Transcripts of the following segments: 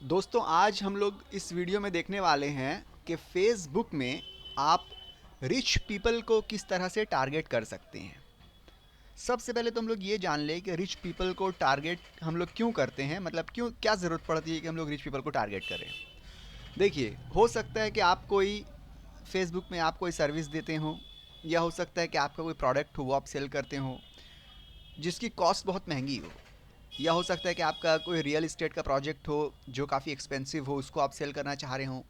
दोस्तों आज हम लोग इस वीडियो में देखने वाले हैं कि फेसबुक में आप रिच पीपल को किस तरह से टारगेट कर सकते हैं। सबसे पहले तो हम लोग ये जान लें कि रिच पीपल को टारगेट हम लोग क्यों करते हैं, मतलब क्यों, क्या ज़रूरत पड़ती है कि हम लोग रिच पीपल को टारगेट करें। देखिए, हो सकता है कि आप कोई फेसबुक में आप कोई सर्विस देते हो, या हो सकता है कि आपका कोई प्रोडक्ट हो वो आप सेल करते हो जिसकी कॉस्ट बहुत महंगी हो, या हो सकता है कि आपका कोई रियल इस्टेट का प्रोजेक्ट हो जो काफ़ी एक्सपेंसिव हो, उसको आप सेल करना चाह रहे हो,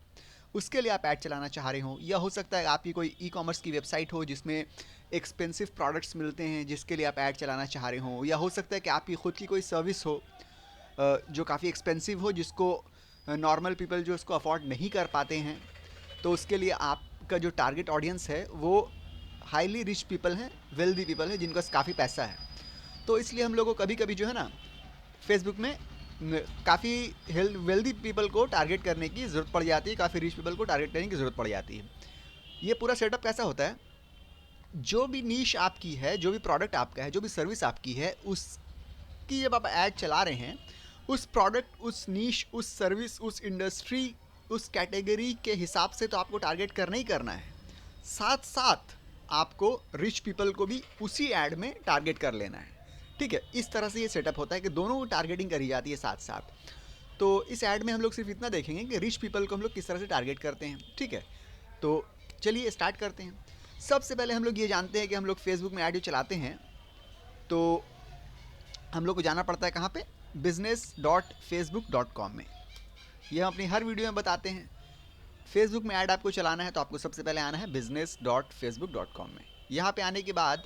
उसके लिए आप ऐड चलाना चाह रहे हो। या हो सकता है आपकी कोई ई कॉमर्स की वेबसाइट हो जिसमें एक्सपेंसिव प्रोडक्ट्स मिलते हैं जिसके लिए आप ऐड चलाना चाह रहे हो। या हो सकता है कि आपकी खुद की कोई सर्विस हो जो काफ़ी एक्सपेंसिव हो, जिसको नॉर्मल पीपल जो उसको अफोर्ड नहीं कर पाते हैं। तो उसके लिए आपका जो टारगेट ऑडियंस है वो हाईली रिच पीपल हैं, वेल्दी पीपल हैं, जिनके पास काफ़ी पैसा है। तो इसलिए हम लोगों को कभी कभी जो है ना, फेसबुक में काफ़ी वेल्दी पीपल को टारगेट करने की ज़रूरत पड़ जाती है, काफ़ी रिच पीपल को टारगेट करने की ज़रूरत पड़ जाती है। ये पूरा सेटअप कैसा होता है, जो भी नीश आपकी है, जो भी प्रोडक्ट आपका है, जो भी सर्विस आपकी है, उसकी जब आप ऐड चला रहे हैं, उस प्रोडक्ट, उस नीश, उस सर्विस, उस इंडस्ट्री, उस कैटेगरी के हिसाब से तो आपको टारगेट करना ही करना है। साथ साथ आपको रिच पीपल को भी उसी ऐड में टारगेट कर लेना है। ठीक है, इस तरह से ये सेटअप होता है कि दोनों टारगेटिंग करी जाती है साथ साथ। तो इस ऐड में हम लोग सिर्फ इतना देखेंगे कि रिच पीपल को हम लोग किस तरह से टारगेट करते हैं। ठीक है, तो चलिए स्टार्ट करते हैं। सबसे पहले हम लोग ये जानते हैं कि हम लोग फेसबुक में ऐड जो चलाते हैं, तो हम लोग को जाना पड़ता है कहाँ पे, business.facebook.com में। ये हम अपनी हर वीडियो में बताते हैं। फेसबुक में ऐड आपको चलाना है तो आपको सबसे पहले आना है business.facebook.com में। यहाँ पे आने के बाद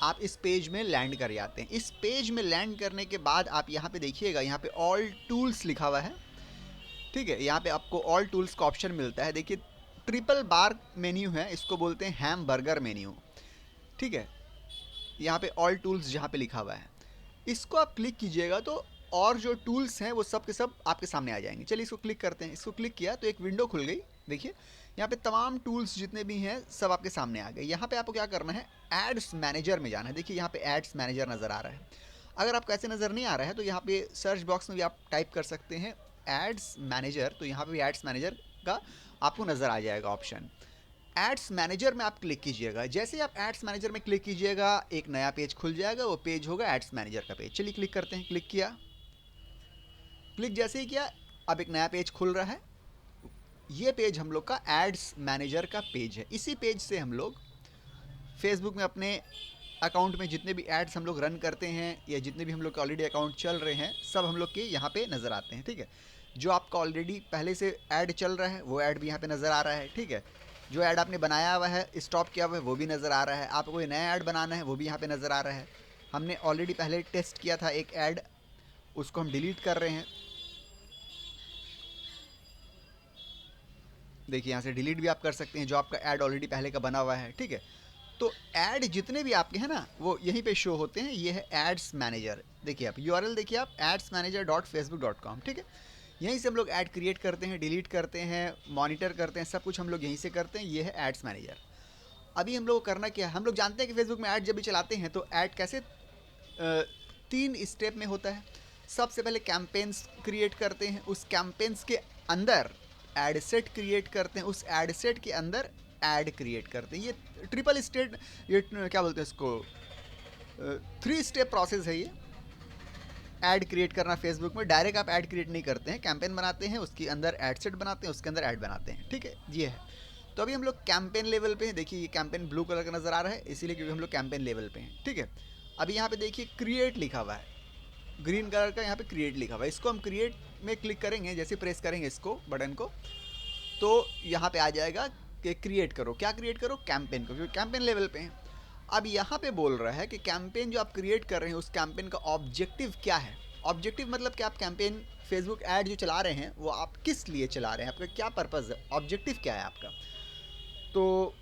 आप इस पेज में लैंड कर जाते हैं। इस पेज में लैंड करने के बाद आप यहाँ पे देखिएगा, यहाँ पे ऑल टूल्स लिखा हुआ है। ठीक है, यहाँ पे आपको ऑल टूल्स का ऑप्शन मिलता है। देखिए, ट्रिपल बार मेन्यू है, इसको बोलते हैं हैम बर्गर मेन्यू। ठीक है, यहाँ पे ऑल टूल्स जहाँ पे लिखा हुआ है, इसको आप क्लिक कीजिएगा तो और जो टूल्स हैं वो सब के सब आपके सामने आ जाएंगे। चलिए इसको क्लिक करते हैं। इसको क्लिक किया तो एक विंडो खुल गई। देखिए, यहाँ पे तमाम टूल्स जितने भी हैं सब आपके सामने आ गए। यहाँ पे आपको क्या करना है, एड्स मैनेजर में जाना है। देखिए, यहाँ पे एड्स मैनेजर नज़र आ रहा है। अगर आपको ऐसे नज़र नहीं आ रहा है तो यहाँ पे सर्च बॉक्स में भी आप टाइप कर सकते हैं एड्स मैनेजर, तो यहाँ पे भी एड्स मैनेजर का आपको नज़र आ जाएगा ऑप्शन। एड्स मैनेजर में आप क्लिक कीजिएगा। जैसे ही आप एड्स मैनेजर में क्लिक कीजिएगा एक नया पेज खुल जाएगा, वो पेज होगा एड्स मैनेजर का पेज। चलिए क्लिक करते हैं। क्लिक किया, क्लिक जैसे ही किया अब एक नया पेज खुल रहा है। ये पेज हम लोग का एड्स मैनेजर का पेज है। इसी पेज से हम लोग फेसबुक में अपने अकाउंट में जितने भी एड्स हम लोग रन करते हैं, या जितने भी हम लोग के ऑलरेडी अकाउंट चल रहे हैं, सब हम लोग के यहाँ पे नज़र आते हैं। ठीक है, जो आपका ऑलरेडी पहले से ऐड चल रहा है वो ऐड भी यहाँ पे नज़र आ रहा है। ठीक है, जो ऐड आपने बनाया हुआ है, स्टॉप किया हुआ है, वो भी नज़र आ रहा है। आपको कोई नया ऐड बनाना है वो भी यहाँ पे नज़र आ रहा है। हमने ऑलरेडी पहले टेस्ट किया था एक ऐड, उसको हम डिलीट कर रहे हैं। देखिए, यहाँ से डिलीट भी आप कर सकते हैं जो आपका ऐड ऑलरेडी पहले का बना हुआ है। ठीक है, तो ऐड जितने भी आपके हैं ना वो यहीं पे शो होते हैं। ये है एड्स मैनेजर। देखिए, आप यूआरएल देखिए, आप adsmanager.facebook.com। ठीक है, यहीं से हम लोग ऐड क्रिएट करते हैं, डिलीट करते हैं, मॉनिटर करते हैं, सब कुछ हम लोग यहीं से करते हैं। ये है एड्स मैनेजर। अभी हम लोग को करना क्या है, हम लोग जानते हैं कि फेसबुक में ऐड जब भी चलाते हैं तो ऐड कैसे 3 स्टेप में होता है। सबसे पहले कैंपेन्स क्रिएट करते हैं, उस कैंपेन्स के अंदर एड सेट क्रिएट करते हैं, उस एड सेट के अंदर ऐड क्रिएट करते हैं। ये ट्रिपल स्टेट, ये क्या बोलते हैं इसको, 3 स्टेप प्रोसेस है ये। ऐड क्रिएट करना फेसबुक में, डायरेक्ट आप ऐड क्रिएट नहीं करते हैं, कैंपेन बनाते हैं, उसके अंदर ऐड सेट बनाते हैं, उसके अंदर ऐड बनाते हैं। ठीक है, ये है। तो अभी हम लोग कैंपेन लेवल पे हैं। देखिए, ये कैंपेन ब्लू कलर का नज़र आ रहा है, इसीलिए क्योंकि हम लोग कैंपेन लेवल पे हैं। ठीक है, अभी यहाँ पे देखिए क्रिएट लिखा हुआ है, ग्रीन कलर का यहाँ पे क्रिएट लिखा हुआ है। इसको हम क्रिएट में क्लिक करेंगे, जैसे प्रेस करेंगे इसको, बटन को, तो यहाँ पे आ जाएगा कि क्रिएट करो। क्या क्रिएट करो, कैंपेन को, क्योंकि कैंपेन लेवल पे हैं। अब यहाँ पे बोल रहा है कि कैंपेन जो आप क्रिएट कर रहे हैं उस कैंपेन का ऑब्जेक्टिव क्या है। ऑब्जेक्टिव मतलब कि आप कैंपेन, फेसबुक ऐड जो चला रहे हैं वो आप किस लिए चला रहे हैं, आपका क्या पर्पज़ है, ऑब्जेक्टिव क्या है आपका। तो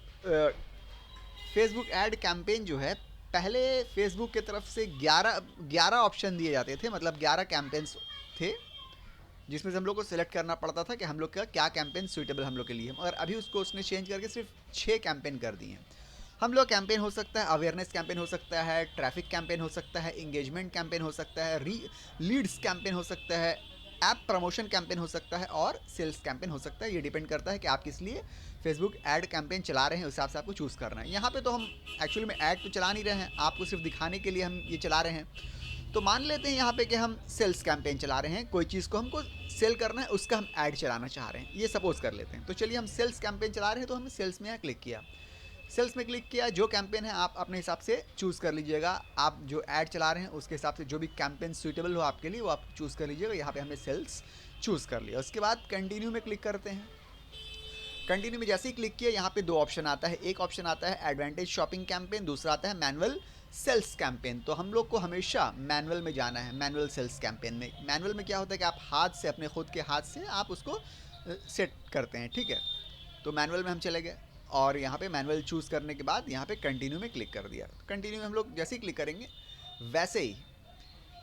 फेसबुक ऐड कैंपेन जो है, पहले फेसबुक की तरफ से 11 ऑप्शन दिए जाते थे, मतलब 11 कैंपेन्स थे जिसमें से हम लोग को सिलेक्ट करना पड़ता था कि हम लोग का क्या कैंपेन सूटेबल हम लोग के लिए। मगर अभी उसको उसने चेंज करके सिर्फ 6 कैंपेन कर दिए हैं। हम लोग कैंपेन हो सकता है, अवेयरनेस कैंपेन हो सकता है, ट्रैफिक कैंपेन हो सकता है, इंगेजमेंट कैंपेन हो सकता है, लीड्स कैंपेन हो सकता है, ऐप प्रमोशन कैंपेन हो सकता है और सेल्स कैंपेन हो सकता है। ये डिपेंड करता है कि आप किस लिए फेसबुक ऐड कैंपेन चला रहे हैं, उस हिसाब से आपको चूज़ करना है। यहाँ पे तो हम एक्चुअली में ऐड तो चला नहीं रहे हैं, आपको सिर्फ दिखाने के लिए हम ये चला रहे हैं। तो मान लेते हैं यहाँ पे कि हम सेल्स कैंपेन चला रहे हैं, कोई चीज़ को हमको सेल करना है, उसका हम ऐड चलाना चाह रहे हैं, ये सपोज कर लेते हैं। तो चलिए हम सेल्स कैंपेन चला रहे हैं, तो हमने सेल्स में यहाँ क्लिक किया। सेल्स में क्लिक किया, जो कैंपेन है आप अपने हिसाब से चूज़ कर लीजिएगा। आप जो ऐड चला रहे हैं उसके हिसाब से जो भी कैंपेन सूटेबल हो आपके लिए वो आप चूज़ कर लीजिएगा। यहाँ पे हमने सेल्स चूज़ कर लिया। उसके बाद कंटिन्यू में क्लिक करते हैं। कंटिन्यू में जैसे ही क्लिक किया, यहाँ पे दो ऑप्शन आता है। एक ऑप्शन आता है एडवांटेज शॉपिंग कैंपेन, दूसरा आता है मैनुअल सेल्स कैंपेन। तो हम लोग को हमेशा मैनुअल में जाना है, मैनुअल सेल्स कैंपेन में। मैनुअल में क्या होता है कि आप हाथ से, अपने खुद के हाथ से आप उसको सेट करते हैं, ठीक है। तो मैनुअल में हम चले गए और यहाँ पे मैनुअल चूज़ करने के बाद यहाँ पे कंटिन्यू में क्लिक कर दिया। कंटिन्यू में हम लोग जैसे ही क्लिक करेंगे वैसे ही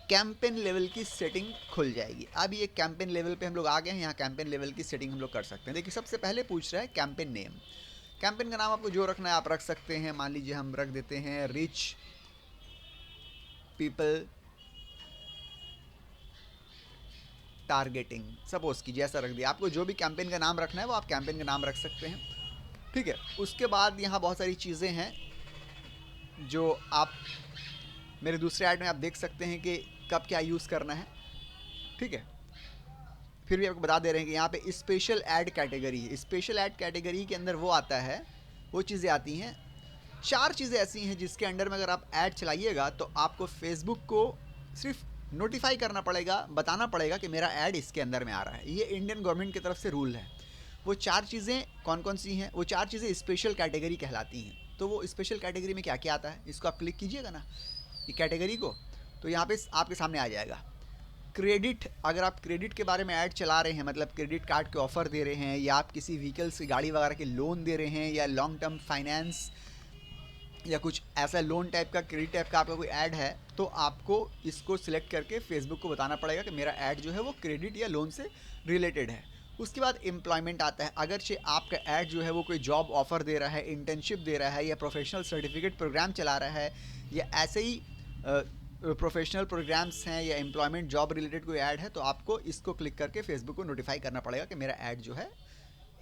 कैंपेन लेवल की सेटिंग खुल जाएगी। अब ये कैंपेन लेवल पे हम लोग आ गए हैं। यहाँ कैंपेन लेवल की सेटिंग हम लोग कर सकते हैं। देखिए सबसे पहले पूछ रहा है कैंपेन नेम। कैंपेन का नाम आपको जो रखना है आप रख सकते हैं। मान लीजिए हम रख देते हैं रिच पीपल टारगेटिंग, सपोज की जैसा रख दिया। आपको जो भी कैंपेन का नाम रखना है वो आप कैंपेन का नाम रख सकते हैं, ठीक है। उसके बाद यहाँ बहुत सारी चीज़ें हैं जो आप मेरे दूसरे ऐड में आप देख सकते हैं कि कब क्या यूज़ करना है, ठीक है। फिर भी आपको बता दे रहे हैं कि यहाँ पे special add category, special add category के अंदर वो आता है, वो चीज़ें आती हैं। 4 चीज़ें ऐसी हैं जिसके अंडर में अगर आप ऐड चलाइएगा तो आपको फेसबुक को सिर्फ नोटिफाई करना पड़ेगा, बताना पड़ेगा कि मेरा ऐड इसके अंदर में आ रहा है। ये इंडियन गवर्नमेंट की तरफ से रूल है। वो 4 चीज़ें कौन कौन सी हैं? वो 4 चीज़ें स्पेशल कैटेगरी कहलाती हैं। तो वो स्पेशल कैटेगरी में क्या क्या आता है, इसको आप क्लिक कीजिएगा ना, ये कैटेगरी को, तो यहाँ पे आपके सामने आ जाएगा। क्रेडिट, अगर आप क्रेडिट के बारे में ऐड चला रहे हैं, मतलब क्रेडिट कार्ड के ऑफ़र दे रहे हैं, या आप किसी व्हीकल्स की, गाड़ी वगैरह के लोन दे रहे हैं, या लॉन्ग टर्म फाइनेंस या कुछ ऐसा लोन टाइप का, क्रेडिट टाइप का आपका कोई ऐड है, तो आपको इसको सिलेक्ट करके फेसबुक को बताना पड़ेगा कि मेरा ऐड जो है वो क्रेडिट या लोन से रिलेटेड है। उसके बाद एम्प्लॉयमेंट आता है। अगर से आपका ऐड जो है वो कोई जॉब ऑफ़र दे रहा है, इंटर्नशिप दे रहा है, या प्रोफेशनल सर्टिफिकेट प्रोग्राम चला रहा है, या ऐसे ही प्रोफेशनल प्रोग्राम्स हैं, या एम्प्लॉयमेंट जॉब रिलेटेड कोई ऐड है, तो आपको इसको क्लिक करके फेसबुक को नोटिफाई करना पड़ेगा कि मेरा ऐड जो है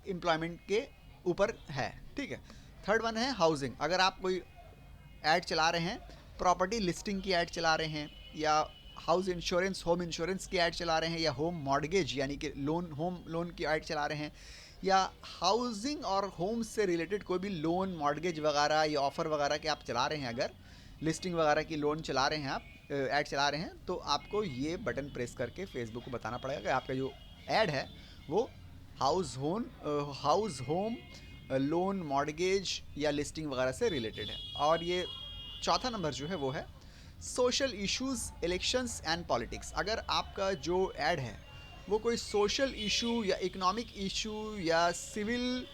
एम्प्लॉयमेंट के ऊपर है, ठीक है। थर्ड वन है हाउसिंग। अगर आप कोई ऐड चला रहे हैं, प्रॉपर्टी लिस्टिंग की ऐड चला रहे हैं, या हाउस इंश्योरेंस, होम इंश्योरेंस की ऐड चला रहे हैं, या होम मॉर्गेज यानी कि लोन, होम लोन की ऐड चला रहे हैं, या हाउसिंग और होम से रिलेटेड कोई भी लोन, मॉर्गेज वगैरह या ऑफ़र वगैरह के आप चला रहे हैं, अगर लिस्टिंग वगैरह की लोन चला रहे हैं, आप ऐड चला रहे हैं, तो आपको ये बटन प्रेस करके फेसबुक को बताना पड़ेगा कि आपका जो ऐड है वो हाउस होम लोन, मॉर्गेज या लिस्टिंग वगैरह से रिलेटेड है। और ये चौथा नंबर जो है वो है social issues, elections and politics. अगर आपका जो ऐड है वो कोई सोशल इशू या इकोनॉमिक इशू या सिविल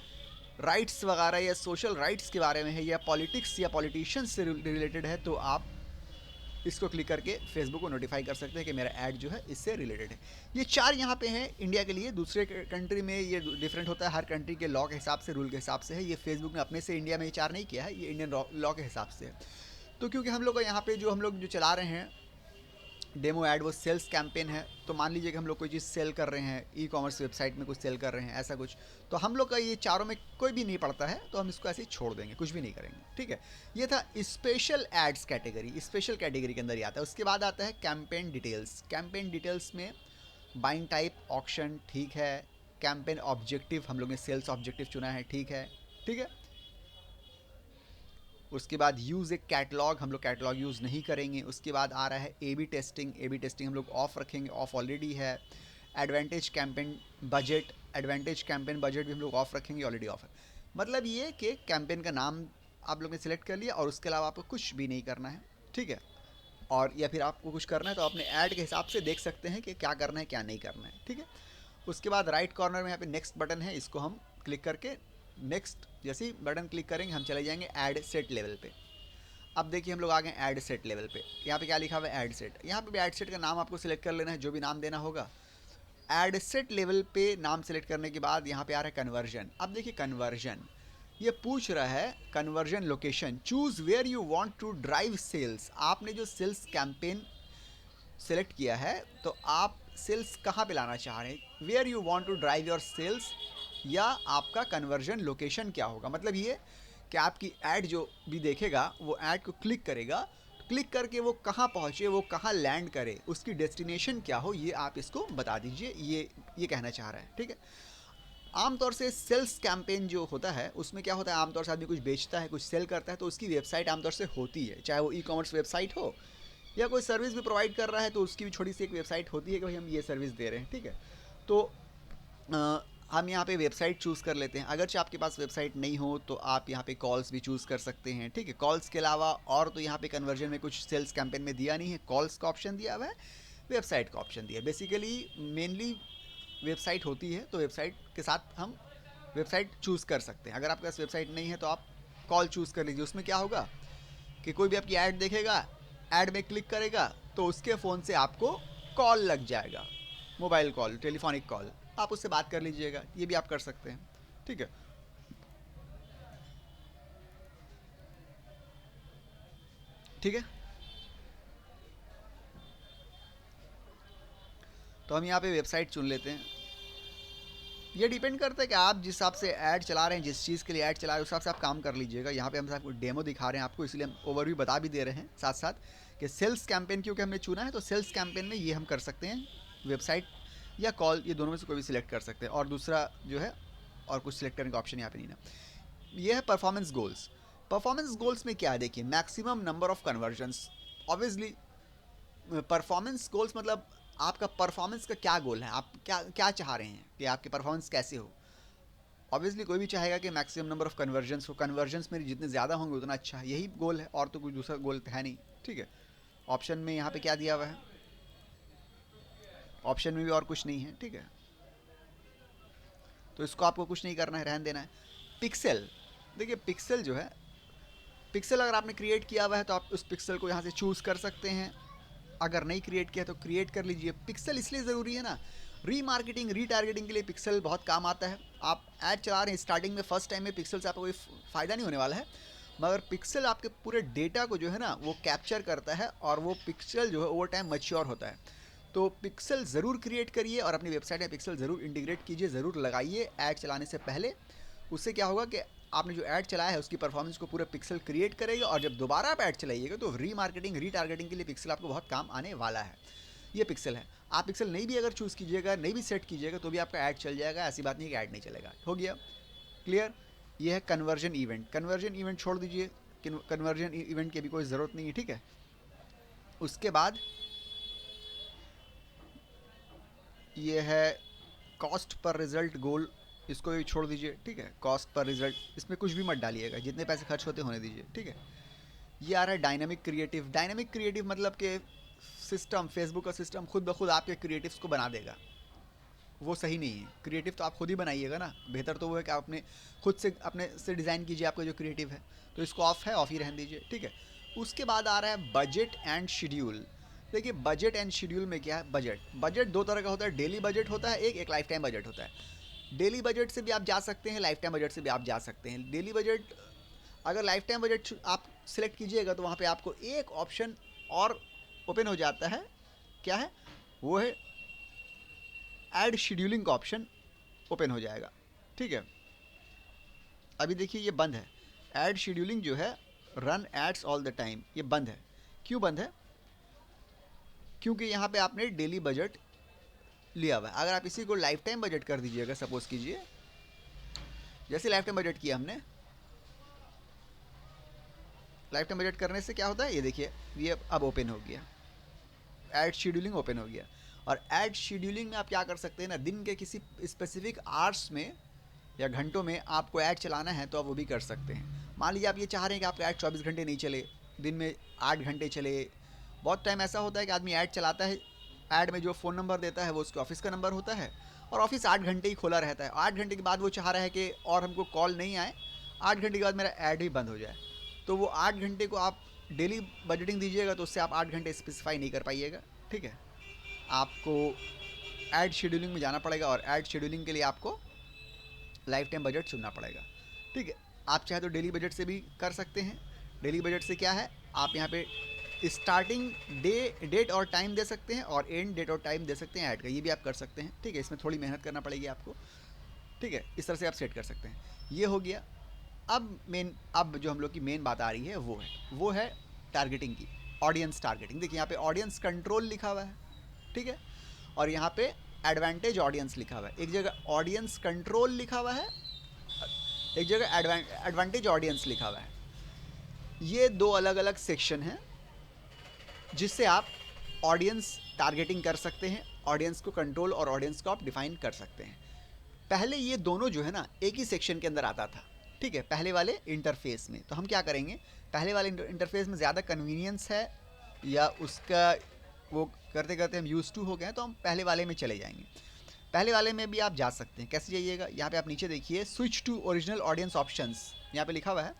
राइट्स वगैरह या सोशल राइट्स के बारे में है, या पॉलिटिक्स या पॉलिटिशियंस से रिलेटेड है, तो आप इसको क्लिक करके फेसबुक को नोटिफाई कर सकते हैं कि मेरा ऐड जो है इससे रिलेटेड है। ये 4 यहाँ पे हैं इंडिया के लिए। दूसरे कंट्री में ये डिफरेंट होता है, हर कंट्री के लॉ के हिसाब से, रूल के हिसाब से है। ये फेसबुक ने अपने से इंडिया में ये 4 नहीं किया है, ये इंडियन लॉ के हिसाब से है। तो क्योंकि हम लोग का यहाँ पे जो हम लोग जो चला रहे हैं डेमो ऐड, वो सेल्स कैंपेन है, तो मान लीजिए कि हम लोग कोई चीज़ सेल कर रहे हैं, ई कॉमर्स वेबसाइट में कुछ सेल कर रहे हैं, ऐसा कुछ, तो हम लोग का ये चारों में कोई भी नहीं पड़ता है, तो हम इसको ऐसे ही छोड़ देंगे, कुछ भी नहीं करेंगे, ठीक है। ये था special ads category, special category के अंदर ही आता है। उसके बाद आता है कैंपेन डिटेल्स। कैंपेन डिटेल्स में बाइंग टाइप, ऑक्शन, ठीक है। कैंपेन ऑब्जेक्टिव, हम लोग ने सेल्स ऑब्जेक्टिव चुना है, ठीक है, ठीक है। उसके बाद यूज़ एक कैटलॉग, हम लोग कैटलॉग यूज़ नहीं करेंगे। उसके बाद आ रहा है A B testing. A B testing हम लोग ऑफ़ रखेंगे, ऑफ़ ऑलरेडी है। Advantage campaign budget, advantage campaign budget भी हम लोग ऑफ़ रखेंगे, ऑलरेडी ऑफ है। मतलब ये कि कैंपेन का नाम आप लोग ने सिलेक्ट कर लिया और उसके अलावा आपको कुछ भी नहीं करना है, ठीक है। और या फिर आपको कुछ करना है तो अपने ऐड के हिसाब से देख सकते हैं कि क्या करना है क्या नहीं करना है, ठीक है। उसके बाद राइट कॉर्नर में यहाँ पे नेक्स्ट बटन है, इसको हम क्लिक करके नेक्स्ट जैसे ही बटन क्लिक करेंगे हम चले जाएंगे ऐड सेट लेवल पे। अब देखिए हम लोग आ गए ऐड सेट लेवल पे। यहाँ पे क्या लिखा हुआ है, ऐड सेट। यहाँ पे भी ऐड सेट का नाम आपको सिलेक्ट कर लेना है, जो भी नाम देना होगा। ऐड सेट लेवल पे नाम सेलेक्ट करने के बाद यहाँ पे आ रहा है कन्वर्जन। अब देखिए कन्वर्जन, ये पूछ रहा है conversion location, choose where you want to drive sales. आपने जो सेल्स कैंपेन सेलेक्ट किया है तो आप सेल्स कहाँ पे लाना चाह रहे हैं, where you want to drive your sales, या आपका कन्वर्जन लोकेशन क्या होगा। मतलब ये कि आपकी ऐड जो भी देखेगा वो ऐड को क्लिक करेगा, क्लिक करके वो कहाँ पहुँचे, वो कहाँ लैंड करे, उसकी डेस्टिनेशन क्या हो, ये आप इसको बता दीजिए। ये कहना चाह रहा है, ठीक है। आमतौर से सेल्स कैंपेन जो होता है उसमें क्या होता है, आमतौर से आदमी कुछ बेचता है, कुछ सेल करता है, तो उसकी वेबसाइट आमतौर से होती है, चाहे वो ई कॉमर्स वेबसाइट हो या कोई सर्विस भी प्रोवाइड कर रहा है तो उसकी भी छोटी सी एक वेबसाइट होती है कि भाई हम ये सर्विस दे रहे हैं, ठीक है। तो हम यहाँ पे वेबसाइट चूज़ कर लेते हैं। अगरचे आपके पास वेबसाइट नहीं हो तो आप यहाँ पे कॉल्स भी चूज़ कर सकते हैं, ठीक है। कॉल्स के अलावा और तो यहाँ पे कन्वर्जन में कुछ सेल्स कैंपेन में दिया नहीं है, कॉल्स का ऑप्शन दिया हुआ है, वेबसाइट का ऑप्शन दिया है। बेसिकली मेनली वेबसाइट होती है तो वेबसाइट के साथ हम वेबसाइट चूज़ कर सकते हैं। अगर आपके पास वेबसाइट नहीं है तो आप कॉल चूज़ कर लीजिए। उसमें क्या होगा कि कोई भी आपकी ऐड देखेगा, ऐड में क्लिक करेगा तो उसके फ़ोन से आपको कॉल लग जाएगा, मोबाइल कॉल, टेलीफोनिक कॉल, आप उससे बात कर लीजिएगा। ये भी आप कर सकते हैं, ठीक है। ठीक है, तो हम यहाँ पे वेबसाइट चुन लेते हैं। ये डिपेंड करता है कि आप जिस हिसाब से ऐड चला रहे हैं, जिस चीज़ के लिए ऐड चला रहे हैं उस हिसाब से आप काम कर लीजिएगा। यहाँ पे हम आपको डेमो दिखा रहे हैं आपको, इसलिए हम ओवरव्यू बता भी दे रहे हैं साथ साथ कि सेल्स कैंपेन क्योंकि हमने चुना है तो सेल्स कैंपेन में ये हम कर सकते हैं, वेबसाइट या कॉल, ये दोनों में से कोई भी सिलेक्ट कर सकते हैं। और दूसरा जो है और कुछ सिलेक्ट करने का ऑप्शन यहाँ पे नहीं है। ये है परफॉर्मेंस गोल्स। परफॉर्मेंस गोल्स में क्या है, देखिए, maximum number of convergence. Obviously performance goals मतलब आपका परफॉर्मेंस का क्या गोल है, आप क्या क्या चाह रहे हैं कि आपके परफॉर्मेंस कैसे हो। ऑब्वियसली कोई भी चाहेगा कि मैक्सिमम नंबर ऑफ कन्वर्जन्स हो, कन्वर्जन्स मेरे जितने ज़्यादा होंगे उतना अच्छा है, यही गोल है, और तो कोई दूसरा गोल है नहीं, ठीक है। ऑप्शन में यहाँ पे क्या दिया हुआ है, ऑप्शन में भी और कुछ नहीं है, ठीक है। तो इसको आपको कुछ नहीं करना है, रहने देना है। पिक्सल, देखिए पिक्सल जो है, पिक्सल अगर आपने क्रिएट किया हुआ है तो आप उस पिक्सल को यहाँ से चूज़ कर सकते हैं। अगर नहीं क्रिएट किया तो क्रिएट कर लीजिए। पिक्सल इसलिए ज़रूरी है ना, रीमार्केटिंग, रीटारगेटिंग के लिए पिक्सल बहुत काम आता है। आप ऐड चला रहे हैं, स्टार्टिंग में फर्स्ट टाइम में पिक्सल से आपको कोई फ़ायदा नहीं होने वाला है, मगर पिक्सल आपके पूरे डेटा को जो है ना वो कैप्चर करता है, और वो पिक्सल जो है ओवर टाइम मैच्योर होता है। तो पिक्सल ज़रूर क्रिएट करिए और अपनी वेबसाइट में पिक्सल ज़रूर इंटीग्रेट कीजिए, ज़रूर लगाइए ऐड चलाने से पहले। उससे क्या होगा कि आपने जो ऐड चलाया है उसकी परफॉर्मेंस को पूरा पिक्सल क्रिएट करेगा, और जब दोबारा आप ऐड चलाइएगा तो रीमार्केटिंग, रीटारगेटिंग के लिए पिक्सल आपको बहुत काम आने वाला है। ये पिक्सल है। आप पिक्सल नहीं भी अगर चूज़ कीजिएगा, नहीं भी सेट कीजिएगा तो भी आपका ऐड चल जाएगा, ऐसी बात नहीं कि ऐड नहीं चलेगा। हो गया क्लियर। ये है कन्वर्जन इवेंट। कन्वर्जन इवेंट छोड़ दीजिए, कन्वर्जन इवेंट की भी कोई ज़रूरत नहीं है, ठीक है। उसके बाद ये है कॉस्ट पर रिजल्ट गोल, इसको भी छोड़ दीजिए, ठीक है। कॉस्ट पर रिजल्ट, इसमें कुछ भी मत डालिएगा, जितने पैसे खर्च होते होने दीजिए, ठीक है। ये आ रहा है डायनामिक क्रिएटिव। डायनामिक क्रिएटिव मतलब कि सिस्टम, फेसबुक का सिस्टम खुद ब खुद आपके क्रिएटिव्स को बना देगा, वो सही नहीं है। क्रिएटिव तो आप खुद ही बनाइएगा ना, बेहतर तो वो है कि आप अपने खुद से अपने से डिज़ाइन कीजिए आपका जो क्रिएटिव है। तो इसको ऑफ है, ऑफ ही रहने दीजिए, ठीक है। उसके बाद आ रहा है बजट एंड शेड्यूल। देखिए बजट एंड शेड्यूल में क्या है, बजट दो तरह का होता है, डेली बजट होता है एक लाइफ टाइम बजट होता है। डेली बजट से भी आप जा सकते हैं, लाइफ टाइम बजट से भी आप जा सकते हैं। डेली बजट, अगर लाइफ टाइम बजट आप सिलेक्ट कीजिएगा तो वहाँ पे आपको एक ऑप्शन और ओपन हो जाता है, क्या है वो है ऐड शेड्यूलिंग का ऑप्शन ओपन हो जाएगा, ठीक है। अभी देखिए ये बंद है, ऐड शेड्यूलिंग जो है, run ads all the time, ये बंद है। क्यों बंद है, क्योंकि यहाँ पे आपने डेली बजट लिया हुआ है। अगर आप इसी को लाइफ टाइम बजट कर दीजिएगा, सपोज कीजिए, जैसे लाइफ टाइम बजट किया हमने, लाइफ टाइम बजट करने से क्या होता है, ये देखिए ये अब ओपन हो गया, ऐड शेड्यूलिंग ओपन हो गया। और ऐड शेड्यूलिंग में आप क्या कर सकते हैं ना, दिन के किसी स्पेसिफिक आवर्स में या घंटों में आपको ऐड चलाना है तो आप वो भी कर सकते हैं। मान लीजिए आप ये चाह रहे हैं कि आपका ऐड 24 घंटे नहीं चले, दिन में 8 घंटे चले। बहुत टाइम ऐसा होता है कि आदमी ऐड चलाता है, ऐड में जो फ़ोन नंबर देता है वो उसके ऑफिस का नंबर होता है, और ऑफिस 8 घंटे ही खुला रहता है। 8 घंटे के बाद वो चाह रहा है कि और हमको कॉल नहीं आए, 8 घंटे के बाद मेरा ऐड ही बंद हो जाए। तो वो 8 घंटे को आप डेली बजटिंग दीजिएगा तो उससे आप 8 घंटे स्पेसिफाई नहीं कर पाइएगा, ठीक है। आपको ऐड शेड्यूलिंग में जाना पड़ेगा, और ऐड शेड्यूलिंग के लिए आपको लाइफ टाइम बजट चुनना पड़ेगा, ठीक है। आप चाहे तो डेली बजट से भी कर सकते हैं। डेली बजट से क्या है, आप यहाँ पे स्टार्टिंग डेट और टाइम दे सकते हैं और एंड डेट और टाइम दे सकते हैं ऐड का, ये भी आप कर सकते हैं, ठीक है। इसमें थोड़ी मेहनत करना पड़ेगी आपको, ठीक है। इस तरह से आप सेट कर सकते हैं। ये हो गया। अब जो हम लोग की मेन बात आ रही है वो है टारगेटिंग की, ऑडियंस टारगेटिंग। देखिए यहाँ पे ऑडियंस कंट्रोल लिखा हुआ है, ठीक है, और यहाँ पे एडवांटेज ऑडियंस लिखा हुआ है। एक जगह ऑडियंस कंट्रोल लिखा हुआ है, एक जगह एडवांटेज ऑडियंस लिखा हुआ है। ये दो अलग अलग सेक्शन हैं जिससे आप ऑडियंस टारगेटिंग कर सकते हैं, ऑडियंस को कंट्रोल और ऑडियंस को आप डिफाइन कर सकते हैं। पहले ये दोनों जो है ना एक ही सेक्शन के अंदर आता था, ठीक है, पहले वाले इंटरफेस में। तो हम क्या करेंगे, पहले वाले इंटरफेस में ज़्यादा कन्वीनियंस है या उसका वो करते करते हम यूज टू हो गए, तो हम पहले वाले में चले जाएंगे। पहले वाले में भी आप जा सकते हैं। कैसे जाइएगा, यहाँ पे आप नीचे देखिए switch to original audience options, यहाँ पे लिखा हुआ है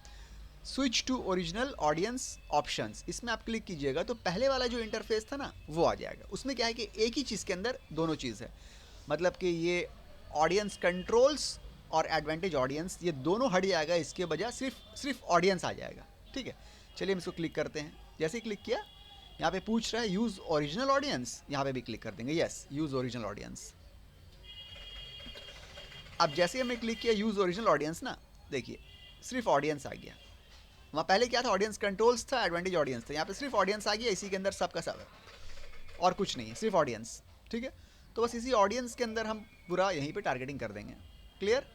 switch to original audience options. इसमें आप क्लिक कीजिएगा तो पहले वाला जो इंटरफेस था ना वो आ जाएगा। उसमें क्या है कि एक ही चीज़ के अंदर दोनों चीज़ है, मतलब कि ये ऑडियंस कंट्रोल्स और एडवांटेज ऑडियंस ये दोनों हट जाएगा, इसके बजाय सिर्फ ऑडियंस आ जाएगा, ठीक है। चलिए हम इसको क्लिक करते हैं। जैसे ही क्लिक किया यहाँ पे पूछ रहा है यूज़ ओरिजिनल ऑडियंस, यहाँ पे भी क्लिक कर देंगे यस यूज़ ओरिजिनल ऑडियंस। अब जैसे हमने क्लिक किया यूज़ ओरिजिनल ऑडियंस ना, देखिए सिर्फ ऑडियंस आ गया। वहाँ पहले क्या था, ऑडियंस कंट्रोल्स था, एडवांटेज ऑडियंस था, यहाँ पे सिर्फ ऑडियंस आ गया। इसी के अंदर सबका सब है और कुछ नहीं है, सिर्फ ऑडियंस, ठीक है। तो बस इसी ऑडियंस के अंदर हम पूरा यहीं पे टारगेटिंग कर देंगे। क्लियर।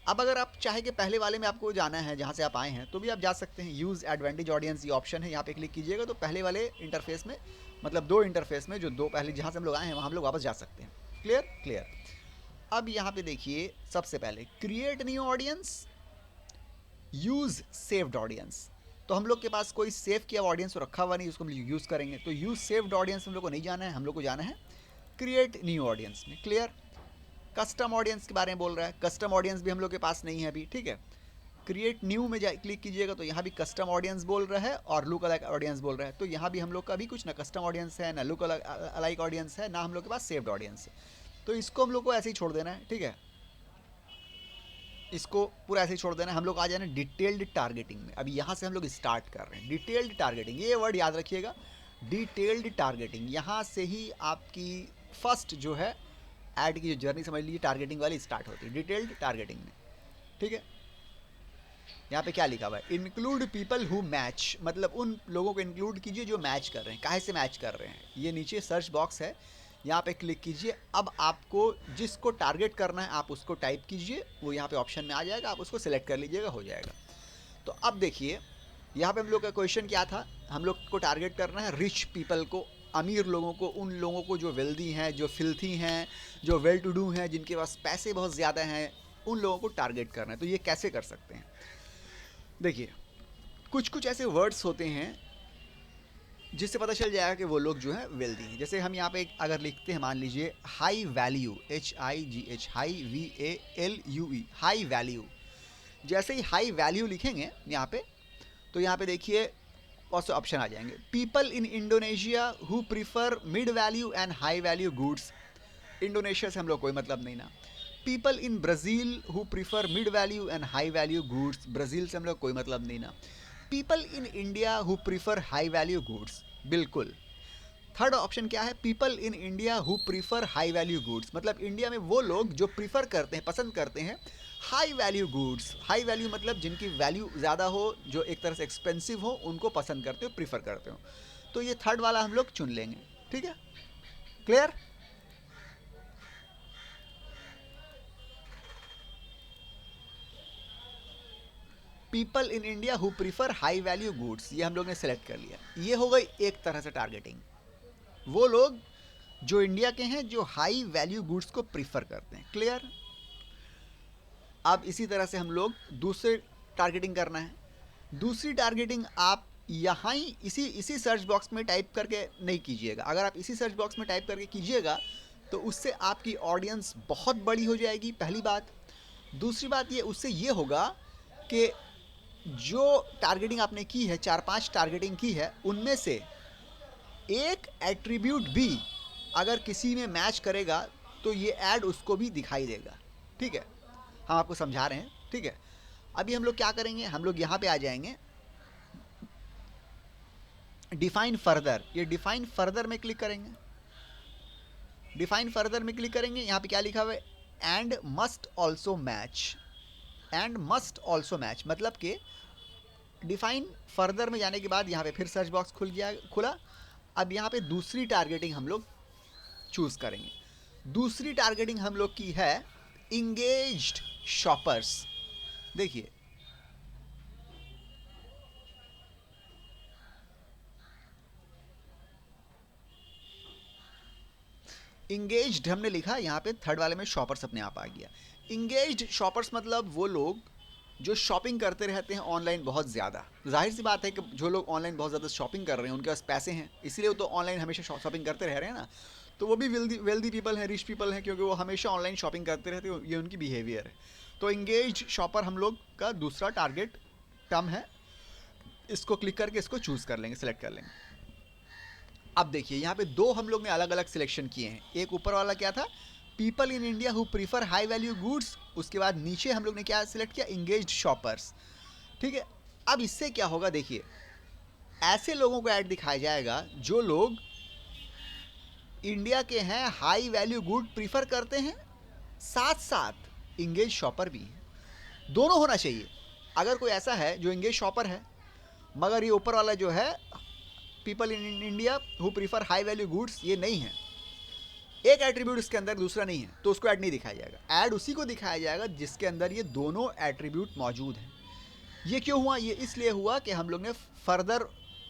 अब अगर आप चाहे कि पहले वाले में आपको जाना है जहाँ से आप आए हैं तो भी आप जा सकते हैं। यूज़ एडवांटेज ऑडियंस ये ऑप्शन है, यहाँ पे क्लिक कीजिएगा तो पहले वाले इंटरफेस में, मतलब दो इंटरफेस में, जो दो पहले जहाँ से हम लोग आए हैं वहाँ हम लोग वापस जा सकते हैं। Clear clear. अब यहाँ पे देखिए सबसे पहले create new audience, use saved audience. तो हम लोग के पास कोई सेव किया ऑडियंस रखा हुआ नहीं, उसको हम यूज़ करेंगे। तो यूज़ सेव्ड ऑडियंस हम लोग को नहीं जाना है, हम लोग को जाना है क्रिएट न्यू ऑडियंस में। क्लियर। कस्टम ऑडियंस के बारे में बोल रहा है, कस्टम ऑडियंस भी हम लोग के पास नहीं है अभी, ठीक है। क्रिएट न्यू में जा क्लिक कीजिएगा तो यहाँ भी कस्टम ऑडियंस बोल रहा है और लुक अलाइक ऑडियंस बोल रहा है। तो यहाँ भी हम लोग का भी कुछ ना कस्टम ऑडियंस है ना लुक अलाइक ऑडियंस है ना हम लोग के पास सेव्ड ऑडियंस है। तो इसको हम लोग को ऐसे ही छोड़ देना है, ठीक है। इसको पूरा ऐसे ही छोड़ देना है। हम लोग आ जाना डिटेल्ड टारगेटिंग में। अभी यहाँ से हम लोग स्टार्ट कर रहे हैं डिटेल्ड टारगेटिंग। ये वर्ड याद रखिएगा, डिटेल्ड टारगेटिंग। यहाँ से ही आपकी फर्स्ट जो है ऐड की जो जर्नी समझ लीजिए टारगेटिंग वाली स्टार्ट होती है डिटेल्ड टारगेटिंग में, ठीक है। यहाँ पे क्या लिखा हुआ है, इंक्लूड पीपल हु मैच, मतलब उन लोगों को इंक्लूड कीजिए जो मैच कर रहे हैं। काहे से मैच कर रहे हैं, ये नीचे सर्च बॉक्स है, यहाँ पे क्लिक कीजिए। अब आपको जिसको टारगेट करना है आप उसको टाइप कीजिए, वो यहाँ पे ऑप्शन में आ जाएगा, आप उसको सिलेक्ट कर लीजिएगा, हो जाएगा। तो अब देखिए यहाँ पे हम लोग का क्वेश्चन क्या था, हम लोग को टारगेट करना है रिच पीपल को, अमीर लोगों को, उन लोगों को जो वेल्दी हैं, जो फिल्थी हैं, जो वेल टू डू हैं, जिनके पास पैसे बहुत ज़्यादा हैं, उन लोगों को टारगेट करना है। तो ये कैसे कर सकते हैं, देखिए कुछ कुछ ऐसे वर्ड्स होते हैं जिससे पता चल जाएगा कि वो लोग जो है वेल्दी हैं। जैसे हम यहाँ पे अगर लिखते हैं, मान लीजिए high value, HIGH, high VALUE, high value. जैसे ही हाई वैल्यू लिखेंगे यहाँ पे तो यहाँ पे देखिए बहुत से ऑप्शन आ जाएंगे। People in Indonesia who prefer mid value and high value goods. Indonesia से हम लोग कोई मतलब नहीं ना। People in Brazil who prefer mid value and high value goods. Brazil से हम लोग कोई मतलब नहीं ना। People in India who prefer high value goods, बिल्कुल। थर्ड ऑप्शन क्या है, people in India who prefer high value goods, मतलब इंडिया में वो लोग जो प्रीफर करते हैं, पसंद करते हैं high value goods. High value मतलब जिनकी वैल्यू ज़्यादा हो, जो एक तरह से एक्सपेंसिव हो, उनको पसंद करते हो, प्रीफर करते हो। तो ये थर्ड वाला हम लोग चुन लेंगे, ठीक है। Clear. People in India who prefer high value goods, ये हम लोग ने सेलेक्ट कर लिया। ये हो गई एक तरह से टारगेटिंग, वो लोग जो इंडिया के हैं जो हाई वैल्यू गुड्स को प्रीफर करते हैं। क्लियर। अब इसी तरह से हम लोग दूसरे टारगेटिंग करना है। दूसरी टारगेटिंग आप यहाँ ही इसी सर्च बॉक्स में टाइप करके नहीं कीजिएगा। अगर आप इसी सर्च बॉक्स में टाइप करके कीजिएगा तो उससे आपकी ऑडियंस बहुत बड़ी हो जाएगी, पहली बात। दूसरी बात ये, उससे ये होगा कि जो टारगेटिंग आपने की है, 4-5 टारगेटिंग की है, उनमें से एक एट्रीब्यूट भी अगर किसी में मैच करेगा तो ये ऐड उसको भी दिखाई देगा, ठीक है। हम आपको समझा रहे हैं, ठीक है। अभी हम लोग क्या करेंगे, हम लोग यहाँ पे आ जाएंगे डिफाइन फर्दर, ये डिफाइन फर्दर में क्लिक करेंगे। डिफाइन फर्दर में क्लिक करेंगे, यहाँ पे क्या लिखा हुआ है, and must also match. And must also match मतलब कि डिफाइन फर्दर में जाने के बाद यहाँ पे फिर सर्च बॉक्स खुला। अब यहाँ पे दूसरी टारगेटिंग हम लोग चूज करेंगे। दूसरी टारगेटिंग हम लोग की है इंगेज्ड शॉपर्स। देखिए इंगेज्ड हमने लिखा, यहाँ पे थर्ड वाले में शॉपर्स अपने आप आ गया। इंगेज्ड शॉपर्स मतलब वो लोग जो शॉपिंग करते रहते हैं ऑनलाइन बहुत ज़्यादा। जाहिर सी बात है कि जो लोग ऑनलाइन बहुत ज़्यादा शॉपिंग कर रहे हैं उनके पास पैसे हैं, इसलिए वो तो ऑनलाइन हमेशा शॉपिंग करते रह रहे हैं ना। तो वो भी वेल्दी पीपल हैं, रिच पीपल हैं, क्योंकि वो हमेशा ऑनलाइन शॉपिंग करते रहते हैं, ये उनकी बिहेवियर है। तो इंगेज शॉपर हम लोग का दूसरा टारगेट टर्म है। इसको क्लिक करके इसको चूज़ कर लेंगे, सेलेक्ट कर लेंगे। अब देखिए यहाँ पे दो हम लोग ने अलग अलग सिलेक्शन किए हैं। एक ऊपर वाला क्या था, people in India who prefer high value goods. उसके बाद नीचे हम लोग ने क्या सिलेक्ट किया, इंगेज्ड शॉपर्स। ठीक है, अब इससे क्या होगा, देखिए ऐसे लोगों को ऐड दिखाया जाएगा जो लोग इंडिया के हैं, हाई वैल्यू गुड प्रीफर करते हैं, साथ साथ इंगेज शॉपर भी हैं। दोनों होना चाहिए। अगर कोई ऐसा है जो इंगेज शॉपर है मगर ये ऊपर वाला जो है people in India who prefer high value goods ये नहीं है, एक एट्रीब्यूट इसके अंदर दूसरा नहीं है, तो उसको ऐड नहीं दिखाया जाएगा। ऐड उसी को दिखाया जाएगा जिसके अंदर ये दोनों एट्रीब्यूट मौजूद हैं। ये क्यों हुआ, ये इसलिए हुआ कि हम लोग ने फर्दर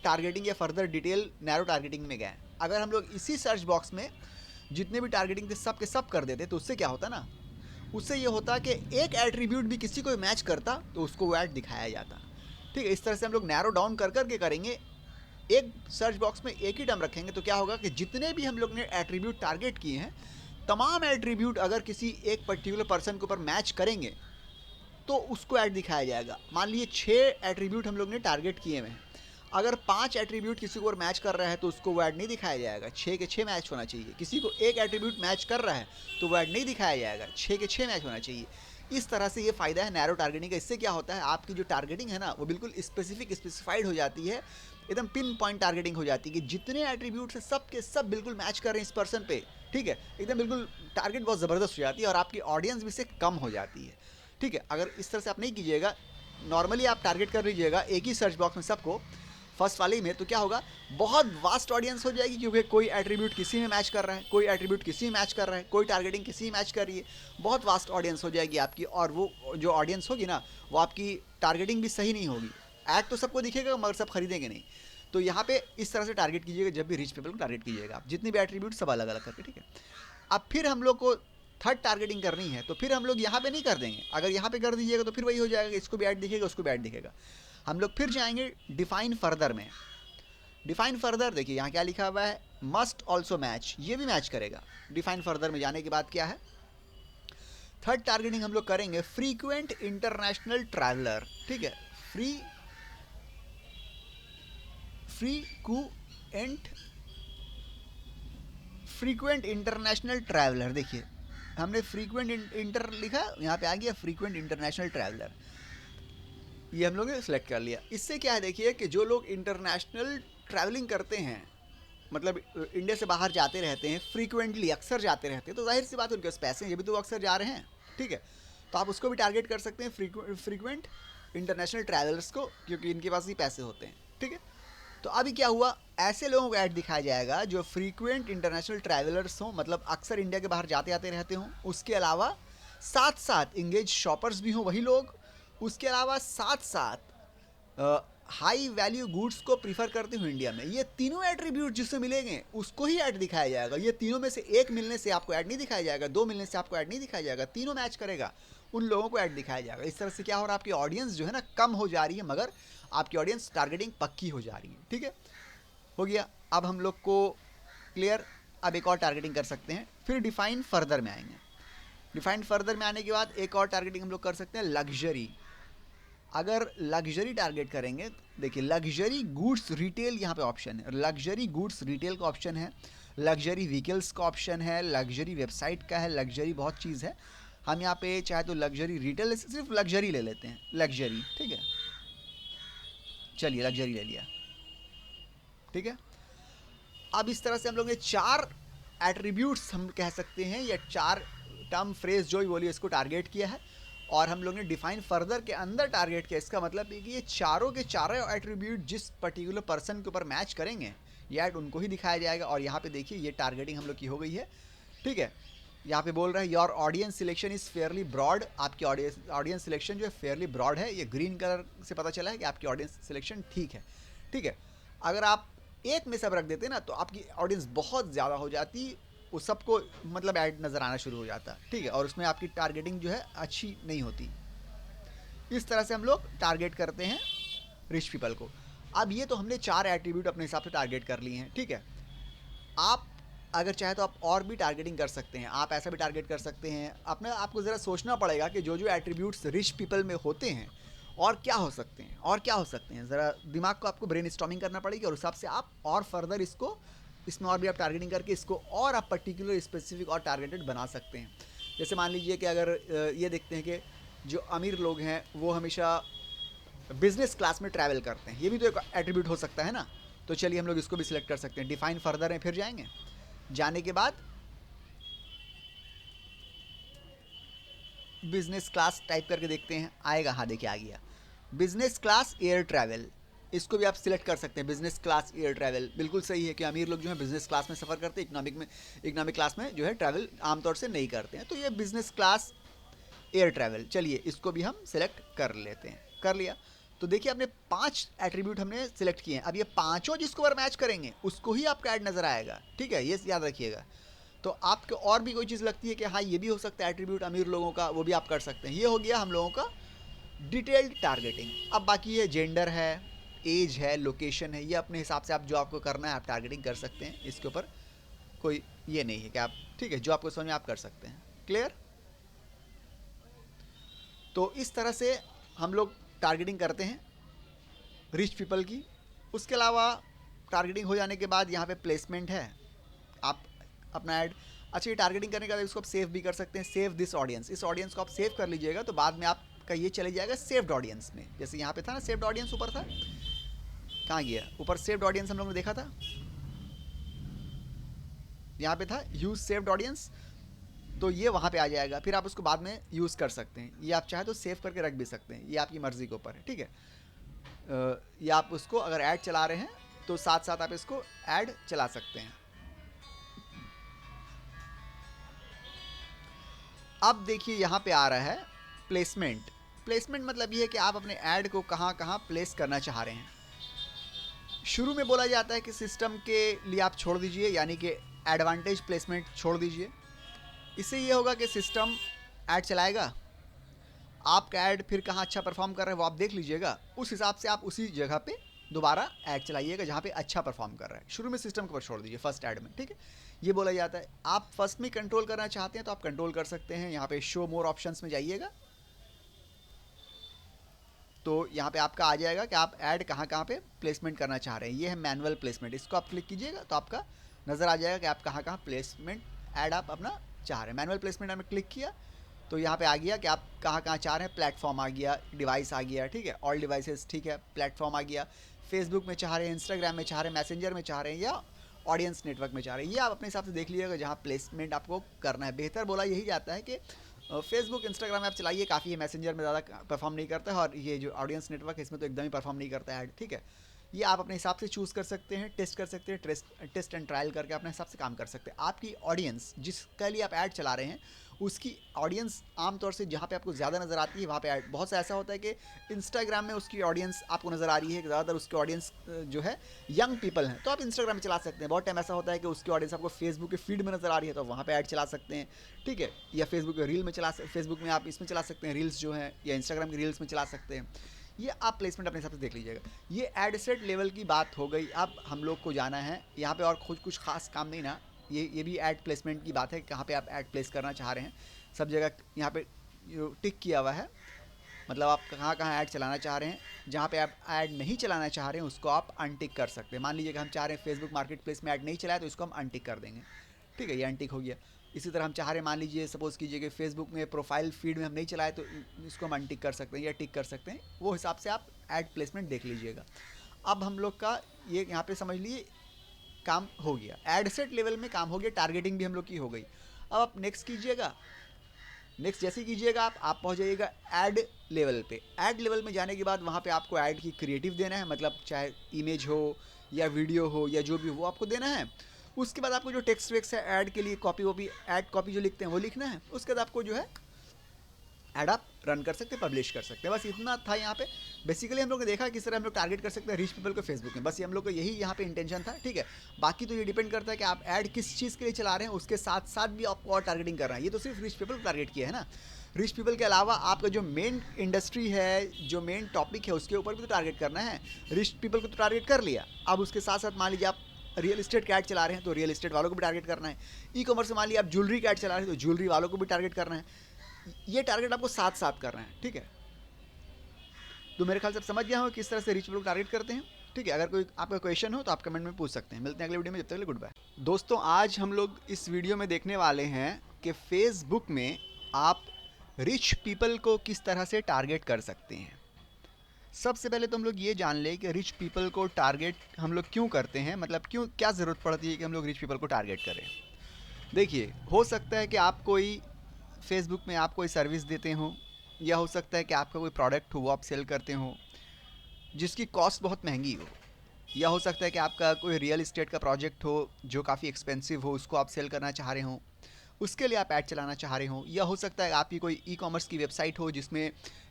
टारगेटिंग या फर्दर डिटेल नैरो टारगेटिंग में गए। अगर हम लोग इसी सर्च बॉक्स में जितने भी टारगेटिंग थे सब के सब कर देते तो उससे क्या होता ना, उससे ये होता कि एक एट्रीब्यूट भी किसी को मैच करता तो उसको वो ऐड दिखाया जाता। ठीक है, इस तरह से हम लोग नैरो डाउन कर करके करेंगे। एक सर्च बॉक्स में एक ही टर्म रखेंगे तो क्या होगा कि जितने भी हम लोग ने एट्रीब्यूट टारगेट किए हैं तमाम एट्रीब्यूट अगर किसी एक पर्टिकुलर पर्सन के ऊपर मैच करेंगे तो उसको ऐड दिखाया जाएगा। मान लीजिए 6 एट्रीब्यूट हम लोग ने टारगेट किए हुए हैं, अगर 5 एट्रीब्यूट किसी को और मैच कर रहा है तो उसको वो ऐड नहीं दिखाया जाएगा, 6 के 6 मैच होना चाहिए। किसी को एक एट्रीब्यूट मैच कर रहा है तो वो ऐड नहीं दिखाया जाएगा, 6 के 6 मैच होना चाहिए। इस तरह से ये फ़ायदा है नैरो टारगेटिंग का। इससे क्या होता है, आपकी जो टारगेटिंग है ना वो बिल्कुल स्पेसिफाइड हो जाती है, एकदम पिन पॉइंट टारगेटिंग हो जाती है कि जितने एट्रीब्यूट्स हैं सब के सब बिल्कुल मैच कर रहे हैं इस पर्सन पे। ठीक है, एकदम बिल्कुल टारगेट बहुत ज़बरदस्त हो जाती है और आपकी ऑडियंस भी से कम हो जाती है। ठीक है, अगर इस तरह से आप नहीं कीजिएगा, नॉर्मली आप टारगेट कर लीजिएगा एक ही सर्च बॉक्स में सबको फर्स्ट वाले में, तो क्या होगा, बहुत वास्ट ऑडियंस हो जाएगी, क्योंकि कोई एट्रीब्यूट किसी में मैच कर रहा है, कोई एट्रीब्यूट किसी में मैच कर रहा है, कोई टारगेटिंग किसी में मैच कर रही है। बहुत वास्ट ऑडियंस हो जाएगी आपकी, और वो जो ऑडियंस होगी ना वो आपकी टारगेटिंग भी सही नहीं होगी। ऐड तो सबको दिखेगा मगर सब खरीदेंगे नहीं। तो यहाँ पे इस तरह से टारगेट कीजिएगा, जब भी रिच पीपल को टारगेट कीजिएगा आप, जितने भी एट्रीब्यूट सब अलग अलग करके। ठीक है, अब फिर हम लोग को थर्ड टारगेटिंग करनी है तो फिर हम लोग यहाँ पे नहीं कर देंगे। अगर यहाँ पे कर दीजिएगा तो फिर वही हो जाएगा, इसको भी ऐड दिखेगा उसको भी ऐड दिखेगा। हम लोग फिर जाएंगे डिफाइन फर्दर में। डिफाइन फर्दर देखिए यहाँ क्या लिखा हुआ है, मस्ट ऑल्सो मैच, ये भी मैच करेगा। डिफाइन फर्दर में जाने के बाद क्या है, थर्ड टारगेटिंग हम लोग करेंगे फ्रीक्वेंट इंटरनेशनल ट्रैवलर। ठीक है, फ्रीक्वेंट इंटरनेशनल ट्रैवलर। देखिए हमने फ्रीक्वेंट इंटर लिखा, यहाँ पे आ गया फ्रीक्वेंट इंटरनेशनल ट्रैवलर, ये हम लोग ने सेलेक्ट कर लिया। इससे क्या है देखिए कि जो लोग इंटरनेशनल ट्रैवलिंग करते हैं, मतलब इंडिया से बाहर जाते रहते हैं फ्रीक्वेंटली, अक्सर जाते रहते हैं, तो जाहिर सी बात है उनके पास पैसे हैं, ये भी तो अक्सर जा रहे हैं। ठीक है, तो आप उसको भी टारगेट कर सकते हैं, फ्रीक्वेंट इंटरनेशनल ट्रैवलर्स को, क्योंकि इनके पास ही पैसे होते हैं। ठीक है, तो अभी क्या हुआ, ऐसे लोगों को ऐड दिखाया जाएगा जो फ्रीक्वेंट इंटरनेशनल ट्रैवलर्स हों, मतलब अक्सर इंडिया के बाहर जाते आते रहते हों। उसके अलावा साथ साथ इंगेज शॉपर्स भी हों वही लोग। उसके अलावा साथ साथ हाई वैल्यू गुड्स को प्रीफर करते हो इंडिया में। ये तीनों एट्रीब्यूट जिससे मिलेंगे उसको ही ऐड दिखाया जाएगा। ये तीनों में से एक मिलने से आपको ऐड नहीं दिखाया जाएगा, दो मिलने से आपको ऐड नहीं दिखाया जाएगा, तीनों मैच करेगा उन लोगों को ऐड दिखाया जाएगा। इस तरह से क्या हो रहा है, आपकी ऑडियंस जो है ना कम हो जा रही है मगर आपकी ऑडियंस टारगेटिंग पक्की हो जा रही है। ठीक है, हो गया। अब हम लोग को क्लियर, अब एक और टारगेटिंग कर सकते हैं, फिर डिफाइन फर्दर में आएंगे। डिफाइन फर्दर में आने के बाद एक और टारगेटिंग हम लोग कर सकते हैं लग्जरी। अगर लग्जरी टारगेट करेंगे, देखिए लग्जरी गुड्स रिटेल यहाँ पे ऑप्शन है, लग्जरी गुड्स रिटेल का ऑप्शन है, लग्जरी व्हीकल्स का ऑप्शन है, लग्जरी वेबसाइट का है, लग्जरी बहुत चीज़ है। हम यहाँ पे चाहे तो लग्जरी रिटेल, सिर्फ लग्जरी ले लेते हैं, लग्जरी। ठीक है, चलिए लग्जरी ले लिया। ठीक है। अब इस तरह से हम लोग ने 4 एट्रीब्यूट्स हम कह सकते हैं, या 4 टर्म फ्रेज जो भी बोलिए इसको टारगेट किया है, और हम लोग ने डिफाइन फर्दर के अंदर टारगेट किया। इसका मतलब है कि ये चारों के चारों एट्रीब्यूट जिस पर्टिकुलर पर्सन के ऊपर मैच करेंगे ये ऐड उनको ही दिखाया जाएगा। और यहाँ पे देखिए ये टारगेटिंग हम लोग की हो गई है, ठीक है। यहाँ पे बोल रहा है your audience selection is fairly broad, आपकी ऑडियंस सिलेक्शन जो है फेयरली ब्रॉड है। ये ग्रीन कलर से पता चला है कि आपकी ऑडियंस सिलेक्शन ठीक है, ठीक है। अगर आप एक में सब रख देते ना तो आपकी ऑडियंस बहुत ज़्यादा हो जाती, वो सबको मतलब ऐड नज़र आना शुरू हो जाता, ठीक है, और उसमें आपकी टारगेटिंग जो है अच्छी नहीं होती। इस तरह से हम लोग टारगेट करते हैं रिच पीपल को। अब ये तो हमने 4 एट्रीब्यूट अपने हिसाब से टारगेट कर लिए हैं, ठीक है। आप अगर चाहे तो आप और भी टारगेटिंग कर सकते हैं, आप ऐसा भी टारगेट कर सकते हैं। अपने आपको ज़रा सोचना पड़ेगा कि जो जो एट्रीब्यूट्स रिच पीपल में होते हैं और क्या हो सकते हैं, और क्या हो सकते हैं, ज़रा दिमाग को आपको ब्रेन स्टॉर्मिंग करना पड़ेगी, और उस हिसाब से आप और फर्दर इसको इसमें और भी आप टारगेटिंग करके इसको और आप पर्टिकुलर स्पेसिफिक और टारगेटेड बना सकते हैं। जैसे मान लीजिए कि अगर ये देखते हैं कि जो अमीर लोग हैं वो हमेशा बिजनेस क्लास में ट्रैवल करते हैं, ये भी तो एक एट्रीब्यूट हो सकता है ना। तो चलिए हम लोग इसको भी सिलेक्ट कर सकते हैं। डिफाइन फर्दर में फिर जाएंगे, जाने के बाद बिजनेस क्लास टाइप करके देखते हैं, आएगा, हाँ देखिए आ गया, बिजनेस क्लास एयर ट्रैवल। इसको भी आप सिलेक्ट कर सकते हैं, बिजनेस क्लास एयर ट्रैवल। बिल्कुल सही है कि अमीर लोग जो है बिजनेस क्लास में सफ़र करते हैं, इकोनॉमिक क्लास में जो है ट्रैवल आमतौर से नहीं करते हैं। तो ये बिजनेस क्लास एयर ट्रैवल, चलिए इसको भी हम सिलेक्ट कर लेते हैं। कर लिया तो देखिए अपने 5 एट्रीब्यूट हमने सिलेक्ट किए हैं। अब ये पांचों जिसको पर मैच करेंगे उसको ही आपका ऐड नज़र आएगा, ठीक है, ये याद रखिएगा। तो आपको और भी कोई चीज़ लगती है कि हाँ ये भी हो सकता है एट्रीब्यूट अमीर लोगों का, वो भी आप कर सकते हैं। ये हो गया हम लोगों का डिटेल्ड टारगेटिंग। अब बाकी ये जेंडर है, एज है, लोकेशन है, ये अपने हिसाब से आप जो आपको करना है आप टारगेटिंग कर सकते हैं। इसके ऊपर कोई ये नहीं है कि आप, ठीक है, जो आपको समझ में आप कर सकते हैं। क्लियर? तो इस तरह से हम लोग टारगेटिंग करते हैं रिच पीपल की। उसके अलावा टारगेटिंग हो जाने के बाद यहाँ पे प्लेसमेंट है, आप अपना ऐड, अच्छा ये टारगेटिंग करने के बाद इसको आप सेव भी कर सकते हैं। सेव दिस ऑडियंस, इस ऑडियंस को आप सेव कर लीजिएगा तो बाद में आपका ये चले जाएगा सेव्ड ऑडियंस में। जैसे यहाँ पे था ना सेव्ड ऑडियंस, ऊपर था, कहाँ गया, ऊपर सेव्ड ऑडियंस हम लोगों ने देखा था, यहाँ पे था यूज सेव्ड ऑडियंस, तो ये वहाँ पे आ जाएगा। फिर आप उसको बाद में यूज़ कर सकते हैं। ये आप चाहे तो सेव करके रख भी सकते हैं, ये आपकी मर्ज़ी के ऊपर है, ठीक है। या आप उसको अगर ऐड चला रहे हैं तो साथ साथ आप इसको ऐड चला सकते हैं। अब देखिए यहाँ पे आ रहा है प्लेसमेंट। प्लेसमेंट मतलब ये है कि आप अपने ऐड को कहाँ कहाँ प्लेस करना चाह रहे हैं। शुरू में बोला जाता है कि सिस्टम के लिए आप छोड़ दीजिए, यानी कि एडवांटेज प्लेसमेंट छोड़ दीजिए। इससे ये होगा कि सिस्टम ऐड चलाएगा, आपका ऐड फिर कहाँ अच्छा परफॉर्म कर रहा है वो आप देख लीजिएगा, उस हिसाब से आप उसी जगह पे दोबारा ऐड चलाइएगा जहाँ पे अच्छा परफॉर्म कर रहा है। शुरू में सिस्टम के ऊपर छोड़ दीजिए फर्स्ट ऐड में, ठीक है। ये बोला जाता है। आप फर्स्ट में कंट्रोल करना चाहते हैं तो आप कंट्रोल कर सकते हैं। यहाँ पे शो मोर ऑप्शंस में जाइएगा तो यहाँ पे आपका आ जाएगा कि आप ऐड कहाँ कहाँ पे प्लेसमेंट करना चाह रहे हैं। ये है मैनुअल प्लेसमेंट, इसको आप क्लिक कीजिएगा तो आपका नज़र आ जाएगा कि आप कहाँ कहाँ प्लेसमेंट ऐड आप अपना चाह रहे हैं। मैनुअल प्लेसमेंट में क्लिक किया तो यहाँ पे आ गया कि आप कहाँ कहाँ चाह रहे हैं। प्लेटफॉर्म आ गया, डिवाइस आ गया, ठीक है, ऑल डिवाइसेस, ठीक है, प्लेटफॉर्म आ गया। फेसबुक में चाह रहे हैं, इंस्टाग्राम में चाह रहे हैं, मैसेंजर में चाह रहे हैं, या ऑडियंस नेटवर्क में चाह रहे हैं। ये आप अपने हिसाब से देख लीजिएगा जहाँ प्लेसमेंट आपको करना है। बेहतर बोला यही जाता है कि फेसबुक इंस्टाग्राम में आप चलाइए, काफ़ी है, मैसेंजर में ज़्यादा परफॉर्म नहीं करता है, और ये जो ऑडियंस नेटवर्क है इसमें तो एकदम ही परफॉर्म नहीं करता है ऐड, ठीक है। ये आप अपने हिसाब से चूज़ कर सकते हैं, टेस्ट कर सकते हैं, टेस्ट एंड ट्रायल करके अपने हिसाब से काम कर सकते हैं। आपकी ऑडियंस जिसके लिए आप ऐड चला रहे हैं उसकी ऑडियंस आमतौर से जहाँ पे आपको ज़्यादा नज़र आती है वहाँ पे ऐड, बहुत सा ऐसा होता है कि इंस्टाग्राम में उसकी ऑडियंस आपको नज़र आ रही है, ज़्यादातर उसकी ऑडियंस जो है यंग पीपल हैं, तो आप इंस्टाग्राम में चला सकते हैं। बहुत टाइम ऐसा होता है कि उसकी ऑडियंस आपको फेसबुक के फीड में नज़र आ रही है तो वहाँ पे ऐड चला सकते हैं, ठीक है। या फेसबुक के रील में फेसबुक में आप इसमें चला सकते हैं रील्स जो हैं, या इंस्टाग्राम की रील्स में चला सकते हैं। ये आप प्लेसमेंट अपने हिसाब से देख लीजिएगा। ये एड सेट लेवल की बात हो गई। अब हम लोग को जाना है यहाँ पे, और कुछ खास काम नहीं ना, ये भी ऐड प्लेसमेंट की बात है, कहाँ पे आप ऐड प्लेस करना चाह रहे हैं। सब जगह यहाँ पे टिक किया हुआ है, मतलब आप कहाँ कहाँ ऐड चलाना चाह रहे हैं। जहाँ पे आप ऐड नहीं चलाना चाह रहे हैं उसको आप अनटिक कर सकते हैं। मान लीजिए कि हम चाह रहे हैं फेसबुक मार्केट प्लेस में ऐड नहीं चलाया तो इसको हम अनटिक कर देंगे, ठीक है, ये अनटिक हो गया। इसी तरह हम चाह रहे हैं, मान लीजिए सपोज़ कीजिए कि फेसबुक में प्रोफाइल फीड में हम नहीं चलाए तो इसको हम अनटिक कर सकते हैं या टिक कर सकते हैं। वो हिसाब से आप ऐड प्लेसमेंट देख लीजिएगा। अब हम लोग का ये यहाँ पे समझ लीजिए काम हो गया, एड सेट लेवल में काम हो गया, टारगेटिंग भी हम लोग की हो गई। अब आप नेक्स्ट कीजिएगा, नेक्स्ट जैसे कीजिएगा आप पहुंच जाइएगा ऐड लेवल पे। ऐड लेवल में जाने के बाद वहाँ पे आपको ऐड की क्रिएटिव देना है, मतलब चाहे इमेज हो या वीडियो हो या जो भी हो वो आपको देना है। उसके बाद आपको जो टेक्स्ट वेक्स है ऐड के लिए कॉपी वॉपी ऐड कॉपी जो लिखते हैं वो लिखना है। उसके बाद आपको जो है ऐड आप रन कर सकते हैं, पब्लिश कर सकते हैं। बस इतना था यहाँ पे। बेसिकली हम लोग ने देखा किस तरह हम लोग टारगेट कर सकते हैं रिच पीपल को फेसबुक में, बस ये हम लोग को यही यहाँ पे इंटेंशन था, ठीक है। बाकी तो ये डिपेंड करता है कि आप ऐड किस चीज़ के लिए चला रहे हैं, उसके साथ साथ भी आपको और टारगेटिंग करना है। ये तो सिर्फ रिच पीपल को टारगेट किया है ना। रिच पीपल के अलावा आपका जो मेन इंडस्ट्री है, जो मेन टॉपिक है, उसके ऊपर भी तो टारगेट करना है। रिच पीपल को तो टारगेट कर लिया, अब उसके साथ साथ मान लीजिए आप रियल एस्टेट का ऐड चला रहे हैं तो रियल एस्टेट वालों को भी टारगेट करना है। ई कॉमर्स से मान लीजिए आप ज्वेलरी का ऐड चला रहे हैं तो ज्वेलरी वालों को भी टारगेट करना है। ये टारगेट आपको साथ साथ करना है, ठीक है। तो मेरे ख्याल से आप समझ गया हो किस तरह से रिच पीपल को टारगेट करते हैं, ठीक है। अगर कोई आपका क्वेश्चन हो तो आप कमेंट में पूछ सकते हैं। मिलते हैं अगले वीडियो में, जब तक के लिए गुड बाय। दोस्तों आज हम लोग इस वीडियो में देखने वाले हैं कि फेसबुक में आप रिच पीपल को किस तरह से टारगेट कर सकते हैं। सबसे पहले तो हम लोग ये जान लें कि रिच पीपल को टारगेट हम लोग क्यों करते हैं, मतलब क्यों, क्या ज़रूरत पड़ती है कि हम लोग रिच पीपल को टारगेट करें। देखिए, हो सकता है कि आप कोई फेसबुक में आप कोई सर्विस देते हो, या हो सकता है कि आपका कोई प्रोडक्ट हो वो आप सेल करते हो जिसकी कॉस्ट बहुत महंगी हो, या हो सकता है कि आपका कोई रियल इस्टेट का प्रोजेक्ट हो जो काफ़ी एक्सपेंसिव हो, उसको आप सेल करना चाह रहे हो, उसके लिए आप ऐड चलाना चाह रहे हो। या हो सकता है आपकी कोई ई कॉमर्स की वेबसाइट हो जिसमें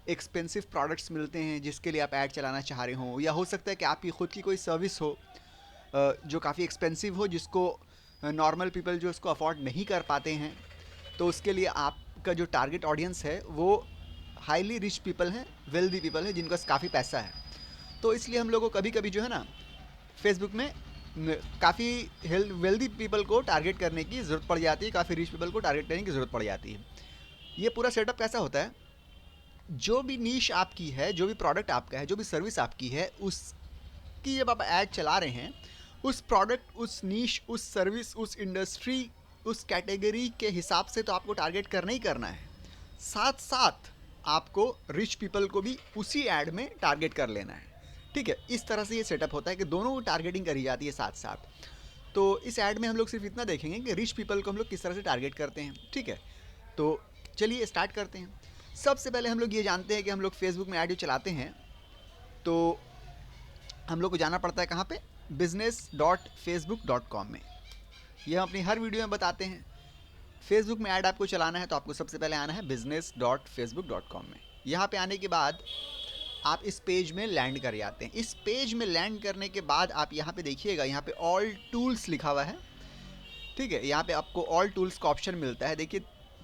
एक्सपेंसिव प्रोडक्ट्स मिलते हैं जिसके लिए आप ऐड चलाना चाह रहे हो। या हो सकता है कि आपकी खुद की कोई सर्विस हो जो काफ़ी एक्सपेंसिव हो, जिसको नॉर्मल पीपल जो उसको अफोर्ड नहीं कर पाते हैं, तो उसके लिए आपका जो टारगेट ऑडियंस है वो हाईली रिच पीपल हैं, वेल्दी पीपल है जिनके पास काफ़ी पैसा है। तो इसलिए हम लोगों को कभी कभी जो है ना फेसबुक में काफ़ी वेल्दी पीपल को टारगेट करने की ज़रूरत पड़ जाती है, काफ़ी रिच पीपल को टारगेट करने की ज़रूरत पड़ जाती है। ये पूरा सेटअप कैसा होता है, जो भी नीश आपकी है, जो भी प्रोडक्ट आपका है, जो भी सर्विस आपकी है, उसकी जब आप ऐड चला रहे हैं, उस प्रोडक्ट, उस नीश, उस सर्विस, उस इंडस्ट्री, उस कैटेगरी के हिसाब से तो आपको टारगेट करना ही करना है। साथ साथ आपको रिच पीपल को भी उसी ऐड में टारगेट कर लेना है, ठीक है। इस तरह से ये सेटअप होता है कि दोनों टारगेटिंग करी जाती है साथ साथ। तो इस ऐड में हम लोग सिर्फ इतना देखेंगे कि रिच पीपल को हम लोग किस तरह से टारगेट करते हैं, ठीक है। तो चलिए स्टार्ट करते हैं। सबसे पहले हम लोग ये जानते हैं कि हम लोग फेसबुक में ऐड जो चलाते हैं तो हम लोग को जाना पड़ता है कहाँ पे, business.facebook.com में। ये हम अपनी हर वीडियो में बताते हैं। फेसबुक में ऐड आपको चलाना है तो आपको सबसे पहले आना है business.facebook.com में। यहाँ पे आने के बाद आप इस पेज में लैंड कर जाते हैं। इस पेज में लैंड करने के बाद आप यहाँ पे देखिएगा, यहाँ पे ऑल टूल्स लिखा हुआ है, ठीक है। यहाँ पे आपको ऑल टूल्स का ऑप्शन मिलता है। देखिए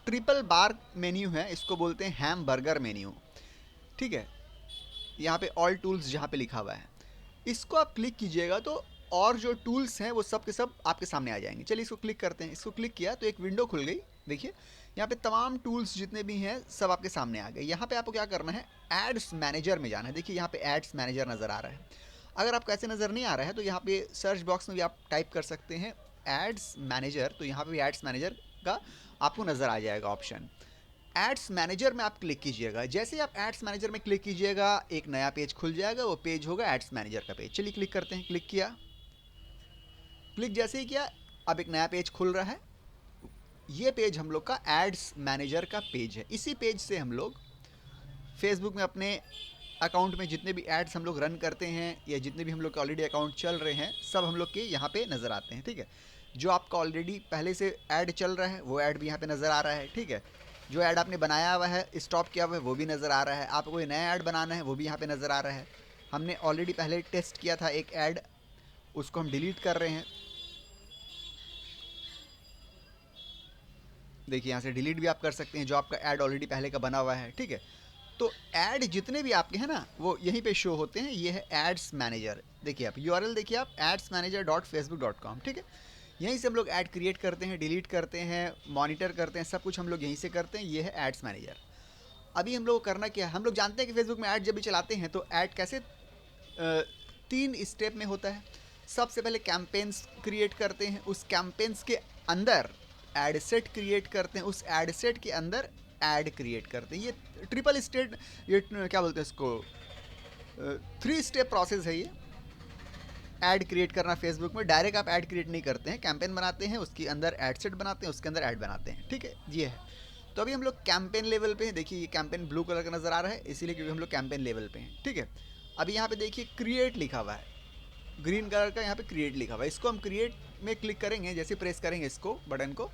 ट्रिपल बार मेन्यू है, इसको बोलते हैं हैम बर्गर मेन्यू, ठीक है। यहाँ पे ऑल टूल्स जहाँ पे लिखा हुआ है, इसको आप क्लिक कीजिएगा तो और जो टूल्स हैं वो सब के सब आपके सामने आ जाएंगे। चलिए इसको क्लिक करते हैं। इसको क्लिक किया तो एक विंडो खुल गई। देखिए यहाँ पे तमाम टूल्स जितने भी हैं सब आपके सामने आ गए। यहाँ पे आपको क्या करना है, एड्स मैनेजर में जाना है। देखिए यहाँ पे एड्स मैनेजर नज़र आ रहा है। अगर आपको ऐसे नज़र नहीं आ रहा है तो यहाँ पे सर्च बॉक्स में भी आप टाइप कर सकते हैं एड्स मैनेजर, तो यहाँ पे एड्स मैनेजर का आपको नज़र आ जाएगा ऑप्शन। एड्स मैनेजर में आप क्लिक कीजिएगा। जैसे ही आप एड्स मैनेजर में क्लिक कीजिएगा एक नया पेज खुल जाएगा, वो पेज होगा एड्स मैनेजर का पेज। चलिए क्लिक करते हैं। क्लिक किया, क्लिक जैसे ही किया अब एक नया पेज खुल रहा है। ये पेज हम लोग का एड्स मैनेजर का पेज है। इसी पेज से हम लोग फेसबुक में अपने अकाउंट में जितने भी एड्स हम लोग रन करते हैं या जितने भी हम लोग के ऑलरेडी अकाउंट चल रहे हैं सब हम लोग के यहाँ पे नज़र आते हैं, ठीक है। जो आपका ऑलरेडी पहले से ऐड चल रहा है वो ऐड भी यहाँ पे नज़र आ रहा है, ठीक है। जो ऐड आपने बनाया हुआ है, स्टॉप किया हुआ है, वो भी नज़र आ रहा है। आपको कोई नया ऐड बनाना है वो भी यहाँ पे नज़र आ रहा है। हमने ऑलरेडी पहले टेस्ट किया था एक ऐड, उसको हम डिलीट कर रहे हैं। देखिए यहाँ से डिलीट भी आप कर सकते हैं जो आपका ऐड ऑलरेडी पहले का बना हुआ है, ठीक है। तो ऐड जितने भी आपके हैं ना वो यहीं पे शो होते हैं। ये है एड्स मैनेजर। देखिए आप यूआरएल देखिए आप adsmanager.facebook.com, ठीक है। यहीं से हम लोग ऐड क्रिएट करते हैं, डिलीट करते हैं, मॉनिटर करते हैं, सब कुछ हम लोग यहीं से करते हैं। ये है एड्स मैनेजर। अभी हम लोग को करना क्या है, हम लोग जानते हैं कि फेसबुक में ऐड जब भी चलाते हैं तो ऐड कैसे 3 स्टेप में होता है। सबसे पहले कैंपेन्स क्रिएट करते हैं, उस कैंपेन्स के अंदर एड सेट क्रिएट करते हैं, उस एड सेट के अंदर ऐड क्रिएट करते हैं। ये ट्रिपल स्टेट, ये क्या बोलते हैं इसको, 3 स्टेप प्रोसेस है ये। ऐड क्रिएट करना फेसबुक में, डायरेक्ट आप ऐड क्रिएट नहीं करते हैं, कैंपेन बनाते हैं, उसके अंदर ऐड सेट बनाते हैं, उसके अंदर ऐड बनाते हैं, ठीक है, ये है। तो अभी हम लोग कैंपेन लेवल पे हैं, देखिए ये कैंपेन ब्लू कलर का नज़र आ रहा है इसीलिए क्योंकि हम लोग कैंपेन लेवल पे हैं, ठीक है। अभी यहाँ पे देखिए क्रिएट लिखा हुआ है, ग्रीन कलर का यहाँ पे क्रिएट लिखा हुआ है, इसको हम क्रिएट में क्लिक करेंगे, जैसे प्रेस करेंगे इसको बटन को,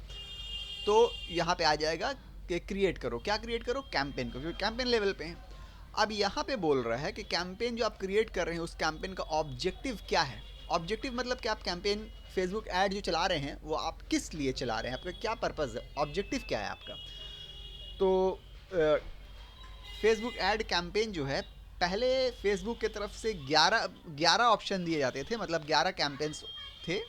तो यहाँ पे आ जाएगा कि क्रिएट करो, क्या क्रिएट करो, कैंपेन को, क्योंकि कैंपेन लेवल पे हैं। अब यहाँ पे बोल रहा है कि कैंपेन जो आप क्रिएट कर रहे हैं उस कैंपेन का ऑब्जेक्टिव क्या है। ऑब्जेक्टिव मतलब कि आप कैंपेन फेसबुक ऐड जो चला रहे हैं वो आप किस लिए चला रहे हैं, आपका क्या पर्पज़ है, ऑब्जेक्टिव क्या है आपका। तो फेसबुक ऐड कैंपेन जो है, पहले फेसबुक की तरफ से 11 ऑप्शन दिए जाते थे, मतलब 11 कैंपेन्स थे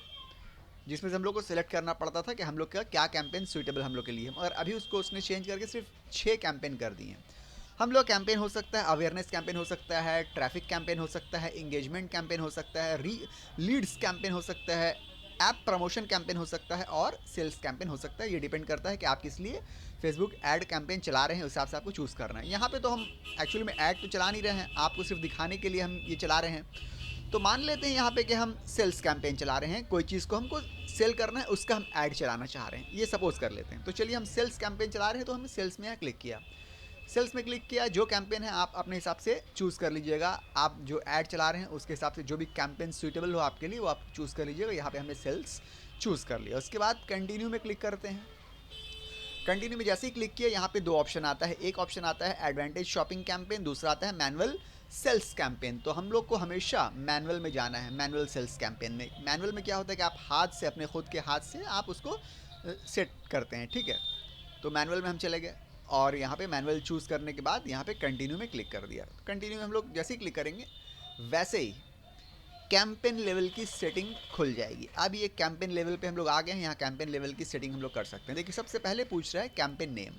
जिसमें से हम लोग को सिलेक्ट करना पड़ता था कि हम लोग का क्या कैंपेन सूटेबल हम लोग के लिए, मगर अभी उसको उसने चेंज करके सिर्फ 6 कैंपेन कर दिए हैं। हम लोग कैंपेन हो सकता है, अवेयरनेस कैंपेन हो सकता है, ट्रैफिक कैंपेन हो सकता है, इंगेजमेंट कैंपेन हो सकता है, लीड्स कैंपेन हो सकता है, ऐप प्रमोशन कैंपेन हो सकता है और सेल्स कैंपेन हो सकता है। ये डिपेंड करता है कि आप किस लिए फेसबुक ऐड कैंपेन चला रहे हैं, उस हिसाब से आपको चूज़ करना है। यहाँ पे तो हम एक्चुअली में ऐड तो चला नहीं रहे हैं, आपको सिर्फ दिखाने के लिए हम ये चला रहे हैं। तो मान लेते हैं यहाँ पे कि हम सेल्स कैंपेन चला रहे हैं, कोई चीज़ को हमको सेल करना है, उसका हम ऐड चलाना चाह रहे हैं, ये सपोज कर लेते हैं। तो चलिए हम सेल्स कैंपेन चला रहे हैं, तो हमने सेल्स में यहाँ क्लिक किया, सेल्स में क्लिक किया, जो कैंपेन है आप अपने हिसाब से चूज़ कर लीजिएगा, आप जो ऐड चला रहे हैं उसके हिसाब से जो भी कैंपेन सूटेबल हो आपके लिए वो आप चूज़ कर लीजिएगा। यहाँ पे हमने सेल्स चूज़ कर लिया, उसके बाद कंटिन्यू में क्लिक करते हैं। कंटिन्यू में जैसे ही क्लिक किया, यहाँ पे 2 ऑप्शन आता है, एक ऑप्शन आता है एडवांटेज शॉपिंग कैंपेन, दूसरा आता है मैनुअल सेल्स कैंपेन। तो हम लोग को हमेशा मैनुअल में जाना है, मैनुअल सेल्स कैंपेन में। मैनुअल में क्या होता है कि आप हाथ से, अपने खुद के हाथ से आप उसको सेट करते हैं, ठीक है। तो मैनुअल में हम चले गए और यहाँ पे मैनुअल चूज़ करने के बाद यहाँ पे कंटिन्यू में क्लिक कर दिया। कंटिन्यू में हम लोग जैसे ही क्लिक करेंगे वैसे ही कैंपेन लेवल की सेटिंग खुल जाएगी। अब ये कैंपेन लेवल पे हम लोग आ गए हैं, यहाँ कैंपेन लेवल की सेटिंग हम लोग कर सकते हैं। देखिए सबसे पहले पूछ रहा है कैंपेन नेम,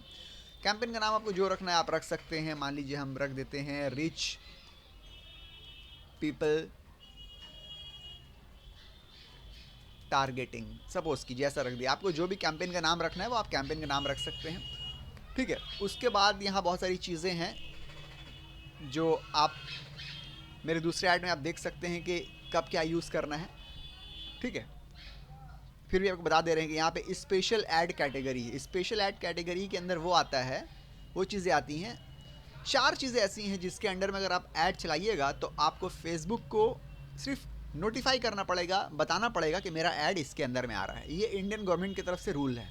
कैंपेन का नाम आपको जो रखना है आप रख सकते हैं। मान लीजिए हम रख देते हैं रिच पीपल टारगेटिंग, सपोज की जैसा रख दिया। आपको जो भी कैंपेन का नाम रखना है वो आप कैंपेन का नाम रख सकते हैं, ठीक है। उसके बाद यहाँ बहुत सारी चीज़ें हैं जो आप मेरे दूसरे ऐड में आप देख सकते हैं कि कब क्या यूज़ करना है, ठीक है। फिर भी आपको बता दे रहे हैं कि यहाँ पे स्पेशल ऐड कैटेगरी है। स्पेशल ऐड कैटेगरी के अंदर वो आता है, वो चीज़ें आती हैं, 4 चीज़ें ऐसी हैं जिसके अंडर में अगर आप ऐड चलाइएगा तो आपको फेसबुक को सिर्फ नोटिफाई करना पड़ेगा, बताना पड़ेगा कि मेरा ऐड इसके अंदर में आ रहा है। ये इंडियन गवर्नमेंट की तरफ से रूल है।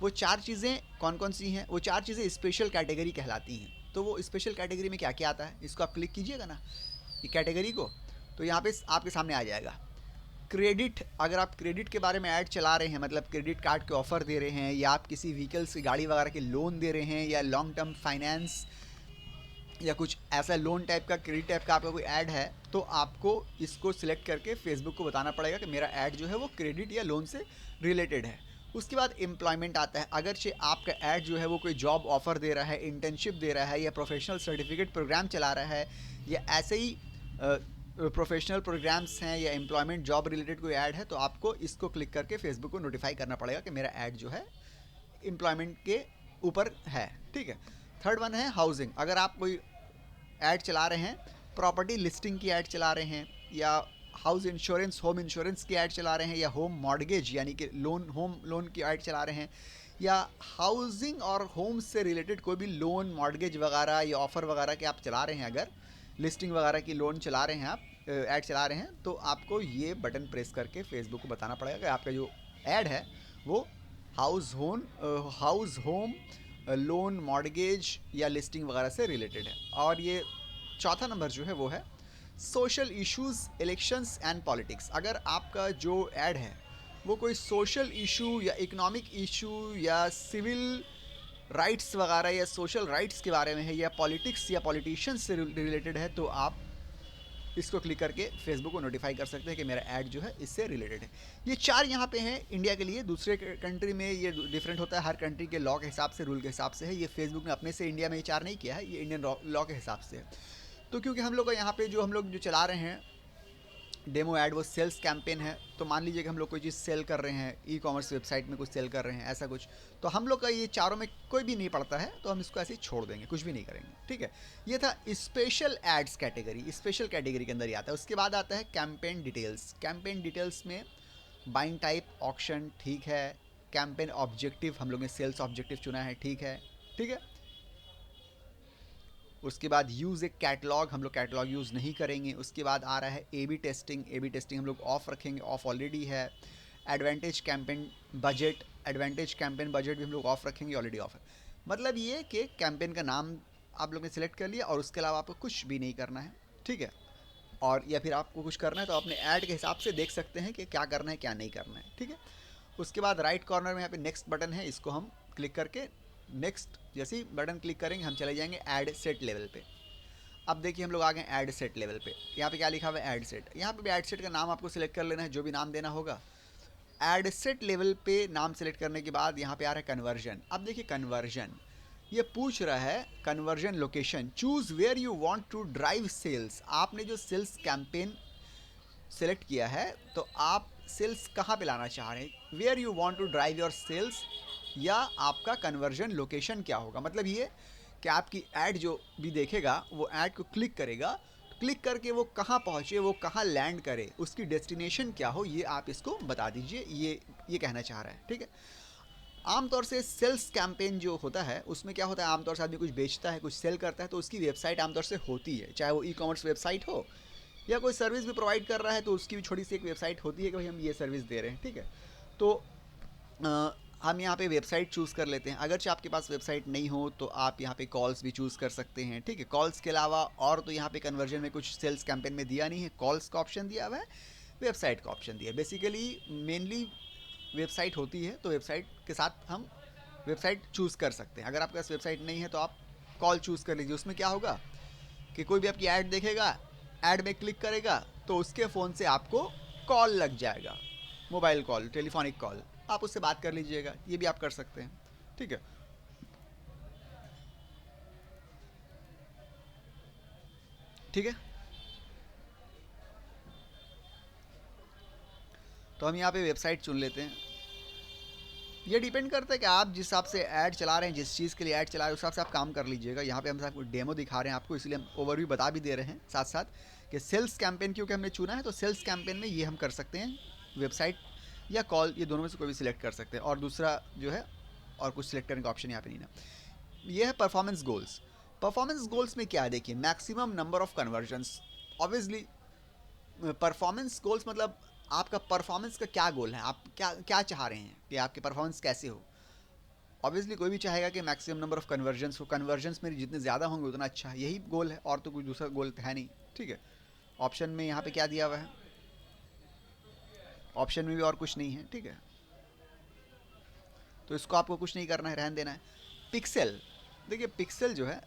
वो 4 चीज़ें कौन कौन सी हैं, वो 4 चीज़ें स्पेशल कैटेगरी कहलाती हैं। तो वो स्पेशल कैटेगरी में क्या क्या आता है, इसको आप क्लिक कीजिएगा ना ये कैटेगरी को, तो यहाँ पे आपके सामने आ जाएगा क्रेडिट। अगर आप क्रेडिट के बारे में ऐड चला रहे हैं, मतलब क्रेडिट कार्ड के ऑफ़र दे रहे हैं, या आप किसी व्हीकल्स की गाड़ी वगैरह के लोन दे रहे हैं, या लॉन्ग टर्म फाइनेंस या कुछ ऐसा लोन टाइप का, क्रेडिट टाइप का आपका कोई ऐड है, तो आपको इसको सिलेक्ट करके फेसबुक को बताना पड़ेगा कि मेरा ऐड जो है वो क्रेडिट या लोन से रिलेटेड है। उसके बाद एम्प्लॉयमेंट आता है। अगरचे आपका ऐड जो है वो कोई जॉब ऑफ़र दे रहा है, इंटर्नशिप दे रहा है, या प्रोफेशनल सर्टिफिकेट प्रोग्राम चला रहा है, या ऐसे ही प्रोफेशनल प्रोग्राम्स हैं, या एम्प्लॉयमेंट जॉब रिलेटेड कोई ऐड है, तो आपको इसको क्लिक करके फेसबुक को नोटिफाई करना पड़ेगा कि मेरा ऐड जो है एम्प्लॉयमेंट के ऊपर है, ठीक है। थर्ड वन है हाउसिंग। अगर आप कोई ऐड चला रहे हैं, प्रॉपर्टी लिस्टिंग की ऐड चला रहे हैं, या हाउस इंश्योरेंस, होम इंश्योरेंस की ऐड चला रहे हैं, या होम मॉर्गेज यानी कि लोन, होम लोन की ऐड चला रहे हैं, या हाउसिंग और होम से रिलेटेड कोई भी लोन, मॉर्गेज वगैरह या ऑफ़र वगैरह के आप चला रहे हैं, अगर लिस्टिंग वगैरह की लोन चला रहे हैं, आप ऐड चला रहे हैं, तो आपको ये बटन प्रेस करके फेसबुक को बताना पड़ेगा कि आपका जो ऐड है वो हाउस होम लोन, मॉर्गेज या लिस्टिंग वगैरह से रिलेटेड है। और ये चौथा नंबर जो है वो है social issues, elections and politics. अगर आपका जो ऐड है वो कोई सोशल इशू या इकोनॉमिक इशू या सिविल राइट्स वगैरह या सोशल राइट्स के बारे में है, या पॉलिटिक्स या पॉलिटिशियंस से रिलेटेड है, तो आप इसको क्लिक करके फेसबुक को नोटिफाई कर सकते हैं कि मेरा ऐड जो है इससे रिलेटेड है। ये 4 यहाँ पे हैं इंडिया के लिए। दूसरे कंट्री में ये डिफरेंट होता है, हर कंट्री के लॉ के हिसाब से, रूल के हिसाब से है। ये फेसबुक ने अपने से इंडिया में ये 4 नहीं किया है, ये इंडियन लॉ के हिसाब से है। तो क्योंकि हम लोग यहाँ पे जो हम लोग जो चला रहे हैं डेमो ऐड वो सेल्स कैंपेन है। तो मान लीजिए कि हम लोग कोई चीज़ सेल कर रहे हैं, ई कॉमर्स वेबसाइट में कुछ सेल कर रहे हैं ऐसा कुछ, तो हम लोग का ये चारों में कोई भी नहीं पड़ता है, तो हम इसको ऐसे ही छोड़ देंगे, कुछ भी नहीं करेंगे, ठीक है। ये था special ads category, special category के अंदर ही आता है। उसके बाद आता है कैंपेन डिटेल्स। कैंपेन डिटेल्स में बाइंग टाइप ऑक्शन, ठीक है। कैंपेन ऑब्जेक्टिव, हम लोग ने सेल्स ऑब्जेक्टिव चुना है, ठीक है, ठीक है। उसके बाद यूज़ एक कैटलॉग, हम लोग कैटलॉग यूज़ नहीं करेंगे। उसके बाद आ रहा है A B testing. A B testing हम लोग ऑफ रखेंगे, ऑफ ऑलरेडी है। Advantage campaign budget, advantage campaign budget भी हम लोग ऑफ रखेंगे, ऑलरेडी ऑफ है। मतलब ये कि कैंपेन का नाम आप लोग ने सिलेक्ट कर लिया और उसके अलावा आपको कुछ भी नहीं करना है, ठीक है। और या फिर आपको कुछ करना है तो अपने ऐड के हिसाब से देख सकते हैं कि क्या करना है क्या नहीं करना है, ठीक है। उसके बाद राइट कॉर्नर में यहाँ पे नेक्स्ट बटन है, इसको हम क्लिक करके नेक्स्ट जैसे ही बटन क्लिक करेंगे हम चले जाएंगे ऐड सेट लेवल पे। अब देखिए हम लोग आ गए ऐड सेट लेवल पे। यहाँ पे क्या लिखा हुआ है, ऐड सेट। यहाँ पे भी ऐड सेट का नाम आपको सिलेक्ट कर लेना है, जो भी नाम देना होगा। ऐड सेट लेवल पे नाम सेलेक्ट करने के बाद यहाँ पे आ रहा है कन्वर्जन। अब देखिए कन्वर्जन, ये पूछ रहा है conversion location, choose where you want to drive sales. आपने जो सेल्स कैंपेन सेलेक्ट किया है तो आप सेल्स कहाँ पे लाना चाह रहे हैं, where you want to drive your sales, या आपका कन्वर्जन लोकेशन क्या होगा। मतलब ये कि आपकी ऐड जो भी देखेगा वो ऐड को क्लिक करेगा, क्लिक करके वो कहाँ पहुँचे, वो कहाँ लैंड करे, उसकी डेस्टिनेशन क्या हो, ये आप इसको बता दीजिए। ये कहना चाह रहा है, ठीक है। आमतौर से सेल्स कैंपेन जो होता है उसमें क्या होता है, आमतौर से आदमी कुछ बेचता है, कुछ सेल करता है, तो उसकी वेबसाइट आमतौर से होती है, चाहे वो ई कॉमर्स वेबसाइट हो या कोई सर्विस भी प्रोवाइड कर रहा है तो उसकी भी छोटी सी एक वेबसाइट होती है कि भाई हम ये सर्विस दे रहे हैं, ठीक है। तो हम यहाँ पे वेबसाइट चूज़ कर लेते हैं। अगरचे आपके पास वेबसाइट नहीं हो तो आप यहाँ पे कॉल्स भी चूज़ कर सकते हैं, ठीक है। कॉल्स के अलावा और तो यहाँ पे कन्वर्जन में कुछ सेल्स कैंपेन में दिया नहीं है, कॉल्स का ऑप्शन दिया हुआ है, वेबसाइट का ऑप्शन दिया है। बेसिकली मेनली वेबसाइट होती है तो वेबसाइट के साथ हम वेबसाइट चूज़ कर सकते हैं। अगर आपके पास वेबसाइट नहीं है तो आप कॉल चूज़ कर लीजिए। उसमें क्या होगा कि कोई भी आपकी ऐड देखेगा, ऐड में क्लिक करेगा तो उसके फ़ोन से आपको कॉल लग जाएगा, मोबाइल कॉल, टेलीफोनिक कॉल, आप उससे बात कर लीजिएगा। ये भी आप कर सकते हैं, ठीक है। ठीक है, तो हम यहाँ पे वेबसाइट चुन लेते हैं। ये डिपेंड करता है कि आप जिस हिसाब से ऐड चला रहे हैं, जिस चीज़ के लिए ऐड चला रहे हैं उस हिसाब से आप काम कर लीजिएगा। यहाँ पे हम आपको डेमो दिखा रहे हैं आपको, इसलिए हम ओवरव्यू बता भी दे रहे हैं साथ साथ कि सेल्स कैंपेन क्योंकि हमने चुना है तो सेल्स कैंपेन में ये हम कर सकते हैं, वेबसाइट या कॉल, ये दोनों में से कोई भी सिलेक्ट कर सकते हैं। और दूसरा जो है और कुछ सिलेक्ट करने का ऑप्शन यहाँ पे नहीं ना। ये है परफॉर्मेंस गोल्स। परफॉर्मेंस गोल्स में क्या है, देखिए maximum number of convergence. Obviously performance goals मतलब आपका परफॉर्मेंस का क्या गोल है, आप क्या क्या चाह रहे हैं कि आपके परफॉर्मेंस कैसे हो। ऑब्वियसली कोई भी चाहेगा कि मैक्सिमम नंबर ऑफ कन्वर्जन्स हो, कन्वर्जन्स मेरी जितने ज़्यादा होंगे उतना अच्छा है, यही गोल है, और तो कुछ दूसरा गोल है नहीं, ठीक है। ऑप्शन में यहाँ पे क्या दिया हुआ है, ऑप्शन में भी और कुछ नहीं है, ठीक है। तो इसको आपको कुछ नहीं करना है, रहने देना है। पिक्सल, देखिए पिक्सल जो है,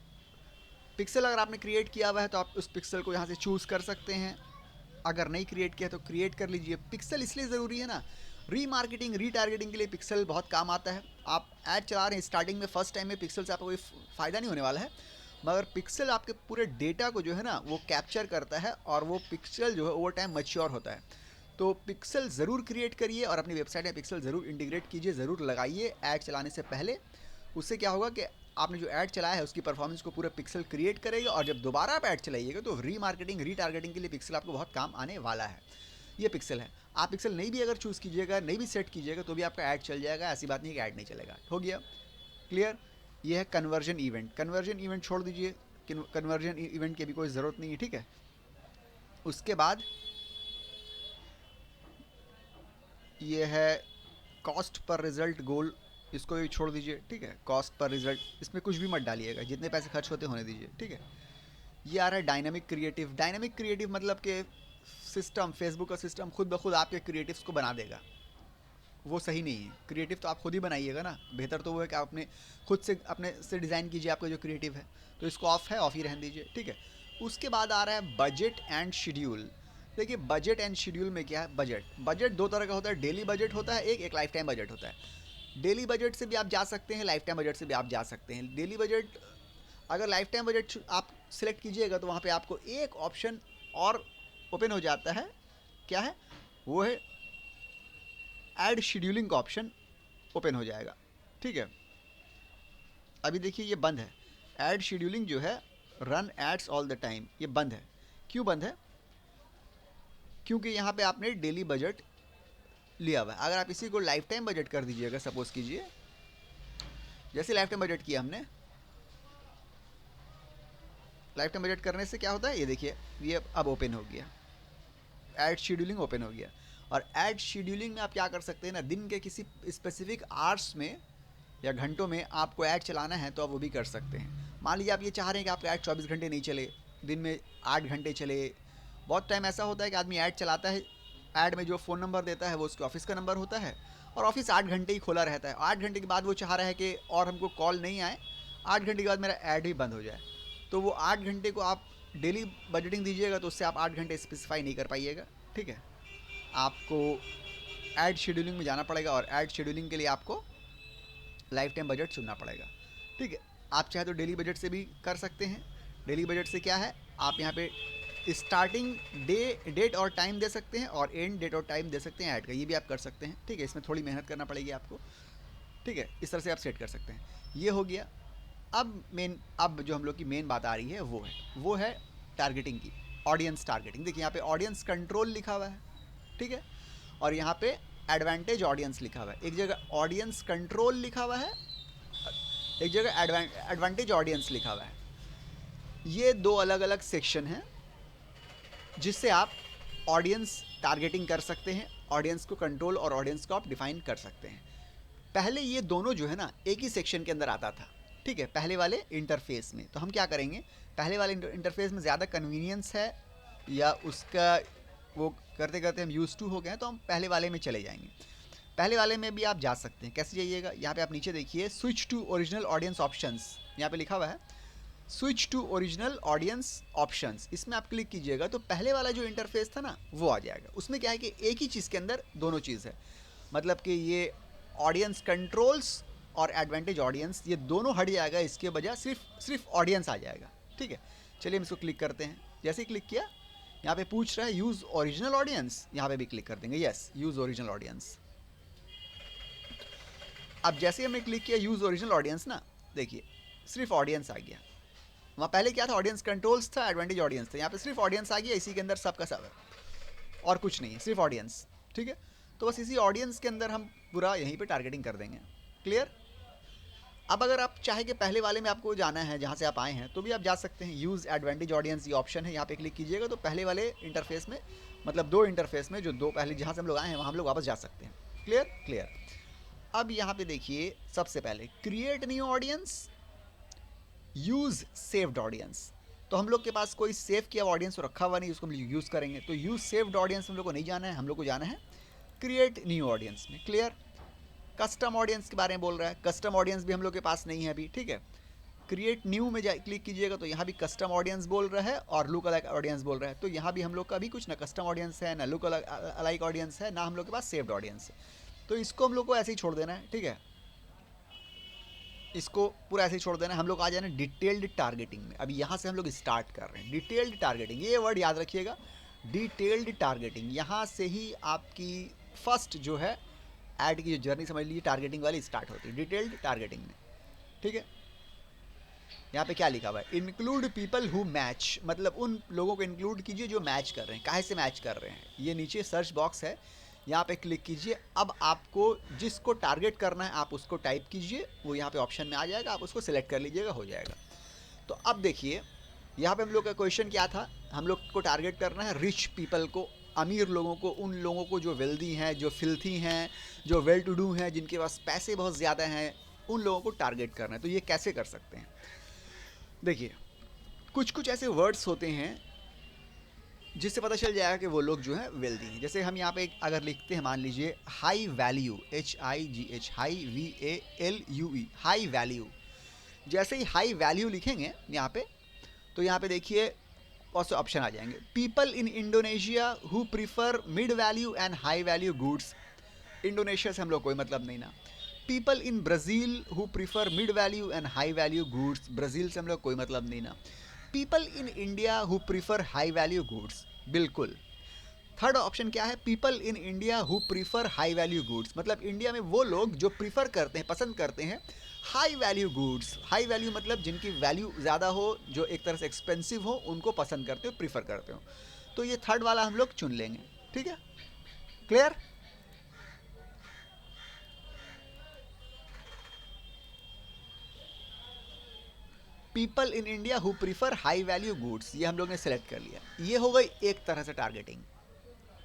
पिक्सल अगर आपने क्रिएट किया हुआ है तो आप उस पिक्सल को यहाँ से चूज़ कर सकते हैं। अगर नहीं क्रिएट किया तो क्रिएट कर लीजिए। पिक्सल इसलिए ज़रूरी है ना, रीमार्केटिंग रीटारगेटिंग के लिए पिक्सल बहुत काम आता है। आप ऐड चला रहे हैं स्टार्टिंग में, फर्स्ट टाइम में पिक्सल से आपको कोई फ़ायदा नहीं होने वाला है, मगर पिक्सल आपके पूरे डेटा को जो है ना वो कैप्चर करता है, और वो पिक्सल जो है ओवर टाइम मैच्योर होता है। तो पिक्सल ज़रूर क्रिएट करिए और अपनी वेबसाइट में पिक्सल ज़रूर इंटीग्रेट कीजिए, ज़रूर लगाइए ऐड चलाने से पहले। उससे क्या होगा कि आपने जो ऐड चलाया है उसकी परफॉर्मेंस को पूरा पिक्सल क्रिएट करेगा, और जब दोबारा आप ऐड चलाइएगा तो रीमार्केटिंग रीटारगेटिंग के लिए पिक्सल आपको बहुत काम आने वाला है। ये पिक्सल है। आप पिक्सल नहीं भी अगर चूज़ कीजिएगा, नहीं भी सेट कीजिएगा तो भी आपका ऐड चल जाएगा, ऐसी बात नहीं कि ऐड नहीं चलेगा। हो गया क्लियर। ये है कन्वर्जन इवेंट। कन्वर्जन इवेंट छोड़ दीजिए, कन्वर्जन इवेंट की भी कोई ज़रूरत नहीं है, ठीक है। उसके बाद ये है कॉस्ट पर रिजल्ट गोल, इसको भी छोड़ दीजिए, ठीक है। कॉस्ट पर रिजल्ट, इसमें कुछ भी मत डालिएगा, जितने पैसे खर्च होते होने दीजिए, ठीक है। ये आ रहा है डायनामिक क्रिएटिव। डायनामिक क्रिएटिव मतलब कि सिस्टम, फेसबुक का सिस्टम खुद ब खुद आपके क्रिएटिव्स को बना देगा, वो सही नहीं है। क्रिएटिव तो आप खुद ही बनाइएगा ना, बेहतर तो वो है कि आप अपने खुद से अपने से डिज़ाइन कीजिए आपका जो क्रिएटिव है। तो इसको ऑफ है, ऑफ ही रहने दीजिए, ठीक है। उसके बाद आ रहा है बजट एंड शेड्यूल। देखिए बजट एंड शेड्यूल में क्या है, बजट दो तरह का होता है, डेली बजट होता है एक लाइफ टाइम बजट होता है। डेली बजट से भी आप जा सकते हैं, लाइफ टाइम बजट से भी आप जा सकते हैं। डेली बजट, अगर लाइफ टाइम बजट आप सिलेक्ट कीजिएगा तो वहाँ पे आपको एक ऑप्शन और ओपन हो जाता है क्या है वो है ऐड शेड्यूलिंग का ऑप्शन ओपन हो जाएगा। ठीक है, अभी देखिए ये बंद है। ऐड शेड्यूलिंग जो है run ads all the time, ये बंद है। क्यों बंद है? क्योंकि यहाँ पे आपने डेली बजट लिया हुआ है। अगर आप इसी को लाइफ टाइम बजट कर दीजिएगा, सपोज कीजिए जैसे लाइफ टाइम बजट किया हमने, लाइफ टाइम बजट करने से क्या होता है, ये देखिए ये अब ओपन हो गया, ऐड शेड्यूलिंग ओपन हो गया। और ऐड शेड्यूलिंग में आप क्या कर सकते हैं ना, दिन के किसी स्पेसिफिक आवर्स में या घंटों में आपको ऐड चलाना है तो आप वो भी कर सकते हैं। मान लीजिए आप ये चाह रहे हैं कि आपका ऐड 24 घंटे नहीं चले, दिन में 8 घंटे चले। बहुत टाइम ऐसा होता है कि आदमी ऐड चलाता है, ऐड में जो फ़ोन नंबर देता है वो उसके ऑफिस का नंबर होता है और ऑफिस 8 घंटे ही खुला रहता है। 8 घंटे के बाद वो चाह रहा है कि और हमको कॉल नहीं आए, 8 घंटे के बाद मेरा ऐड ही बंद हो जाए। तो वो 8 घंटे को आप डेली बजटिंग दीजिएगा तो उससे आप 8 घंटे स्पेसिफाई नहीं कर पाइएगा। ठीक है, आपको ऐड शेड्यूलिंग में जाना पड़ेगा और ऐड शेड्यूलिंग के लिए आपको लाइफ टाइम बजट चुनना पड़ेगा। ठीक है, आप चाहे तो डेली बजट से भी कर सकते हैं। डेली बजट से क्या है, आप यहाँ पे स्टार्टिंग डेट और टाइम दे सकते हैं और एंड डेट और टाइम दे सकते हैं ऐड का, ये भी आप कर सकते हैं। ठीक है, इसमें थोड़ी मेहनत करना पड़ेगी आपको। ठीक है, इस तरह से आप सेट कर सकते हैं। ये हो गया। अब जो हम लोग की मेन बात आ रही है वो है टारगेटिंग की, ऑडियंस टारगेटिंग। देखिए यहाँ पे ऑडियंस कंट्रोल लिखा हुआ है। ठीक है, और यहाँ पे एडवांटेज ऑडियंस लिखा हुआ है। एक जगह ऑडियंस कंट्रोल लिखा हुआ है, एक जगह एडवांटेज ऑडियंस लिखा हुआ है। ये दो अलग अलग सेक्शन हैं जिससे आप ऑडियंस टारगेटिंग कर सकते हैं, ऑडियंस को कंट्रोल और ऑडियंस को आप डिफाइन कर सकते हैं। पहले ये दोनों जो है ना एक ही सेक्शन के अंदर आता था। ठीक है, पहले वाले इंटरफेस में। तो हम क्या करेंगे, पहले वाले इंटरफेस में ज़्यादा कन्वीनियंस है या उसका वो करते करते हम यूज टू हो गए हैं, तो हम पहले वाले में चले जाएंगे। पहले वाले में भी आप जा सकते हैं। कैसे जाइएगा, यहाँ पे आप नीचे देखिए switch to original audience options, यहाँ पे लिखा हुआ है switch to original audience options. इसमें आप क्लिक कीजिएगा तो पहले वाला जो इंटरफेस था ना वो आ जाएगा। उसमें क्या है कि एक ही चीज़ के अंदर दोनों चीज़ है, मतलब कि ये ऑडियंस कंट्रोल्स और एडवांटेज ऑडियंस ये दोनों हट जाएगा, इसके बजाय सिर्फ ऑडियंस आ जाएगा। ठीक है, चलिए हम इसको क्लिक करते हैं। जैसे ही क्लिक किया यहाँ पे पूछ रहा है यूज़ ओरिजिनल ऑडियंस, यहाँ पे भी क्लिक कर देंगे यस यूज़ ओरिजिनल ऑडियंस। अब जैसे हमने क्लिक किया यूज़ ओरिजिनल ऑडियंस ना, देखिए सिर्फ ऑडियंस आ गया। वहाँ पहले क्या था, ऑडियंस कंट्रोल्स था, एडवांटेज ऑडियंस था। यहाँ पे सिर्फ ऑडियंस आ गया, इसी के अंदर सबका सब है और कुछ नहीं है, सिर्फ ऑडियंस। ठीक है, तो बस इसी ऑडियंस के अंदर हम पूरा यहीं पे टारगेटिंग कर देंगे। क्लियर? अब अगर आप चाहे कि पहले वाले में आपको जाना है जहाँ से आप आए हैं तो भी आप जा सकते हैं। यूज़ एडवांटेज ऑडियंस ये ऑप्शन है, यहाँ पे क्लिक कीजिएगा तो पहले वाले इंटरफेस में, मतलब दो इंटरफेस में, जो दो पहले जहाँ से हम लोग आए हैं वहाँ हम लोग वापस जा सकते हैं। क्लियर? क्लियर। अब यहाँ पे देखिए सबसे पहले create new audience, use saved audience. तो हम लोग के पास कोई सेव किया ऑडियंस रखा हुआ नहीं, उसको हम यूज़ करेंगे। तो यूज़ सेव्ड ऑडियंस हम लोग को नहीं जाना है, हम लोग को जाना है क्रिएट न्यू ऑडियंस में। क्लियर? कस्टम ऑडियंस के बारे में बोल रहा है, कस्टम ऑडियंस भी हम लोग के पास नहीं है अभी। ठीक है, क्रिएट न्यू में क्लिक कीजिएगा तो यहाँ भी कस्टम ऑडियंस बोल रहा है और लुक अलाइक ऑडियंस बोल रहा है। तो यहाँ भी हम लोग का अभी कुछ ना कस्टम ऑडियंस है, ना लुक अलाइक ऑडियंस है, ना हम लोग के पास सेव्ड ऑडियंस है। तो इसको हम लोग को ऐसे ही छोड़ देना है। ठीक है, इसको पूरा ऐसे ही छोड़ देना है। हम लोग आ जाना डिटेल्ड टारगेटिंग में। अभी यहाँ से हम लोग स्टार्ट कर रहे हैं डिटेल्ड टारगेटिंग। ये वर्ड याद रखिएगा, डिटेल्ड टारगेटिंग। यहाँ से ही आपकी फर्स्ट जो है ऐड की जो जर्नी समझ लीजिए टारगेटिंग वाली स्टार्ट होती है डिटेल्ड टारगेटिंग में। ठीक है, यहाँ पे क्या लिखा हुआ है, इंक्लूड पीपल हु मैच, मतलब उन लोगों को इंक्लूड कीजिए जो मैच कर रहे हैं। काहे से मैच कर रहे हैं, ये नीचे सर्च बॉक्स है, यहाँ पे क्लिक कीजिए। अब आपको जिसको टारगेट करना है आप उसको टाइप कीजिए, वो यहाँ पे ऑप्शन में आ जाएगा, आप उसको सिलेक्ट कर लीजिएगा, हो जाएगा। तो अब देखिए यहाँ पे हम लोग का क्वेश्चन क्या था, हम लोग को टारगेट करना है रिच पीपल को, अमीर लोगों को, उन लोगों को जो वेल्दी हैं, जो फिल्थी हैं, जो वेल टू डू हैं, जिनके पास पैसे बहुत ज़्यादा हैं, उन लोगों को टारगेट करना है। तो ये कैसे कर सकते हैं, देखिए कुछ कुछ ऐसे वर्ड्स होते हैं जिससे पता चल जाएगा कि वो लोग जो है वेल्दी हैं। जैसे हम यहाँ पे अगर लिखते हैं, मान लीजिए high value, HIGH, high VALUE, high value. जैसे ही हाई वैल्यू लिखेंगे यहाँ पे, तो यहाँ पे देखिए बहुत से ऑप्शन आ जाएंगे। People in Indonesia who prefer mid value and high value goods. Indonesia से हम लोग कोई मतलब नहीं ना। People in Brazil who prefer mid value and high value goods. Brazil से हम लोग कोई मतलब नहीं ना। People in India who prefer high value goods, बिल्कुल। थर्ड ऑप्शन क्या है, people in India who prefer high value goods, मतलब इंडिया में वो लोग जो प्रीफर करते हैं, पसंद करते हैं high value goods. High value मतलब जिनकी वैल्यू ज़्यादा हो, जो एक तरह से एक्सपेंसिव हो, उनको पसंद करते हो, प्रीफर करते हो। तो ये थर्ड वाला हम लोग चुन लेंगे, ठीक है, clear. People in India who prefer high value goods, ये हम लोग ने सेलेक्ट कर लिया। ये हो गई एक तरह से टारगेटिंग,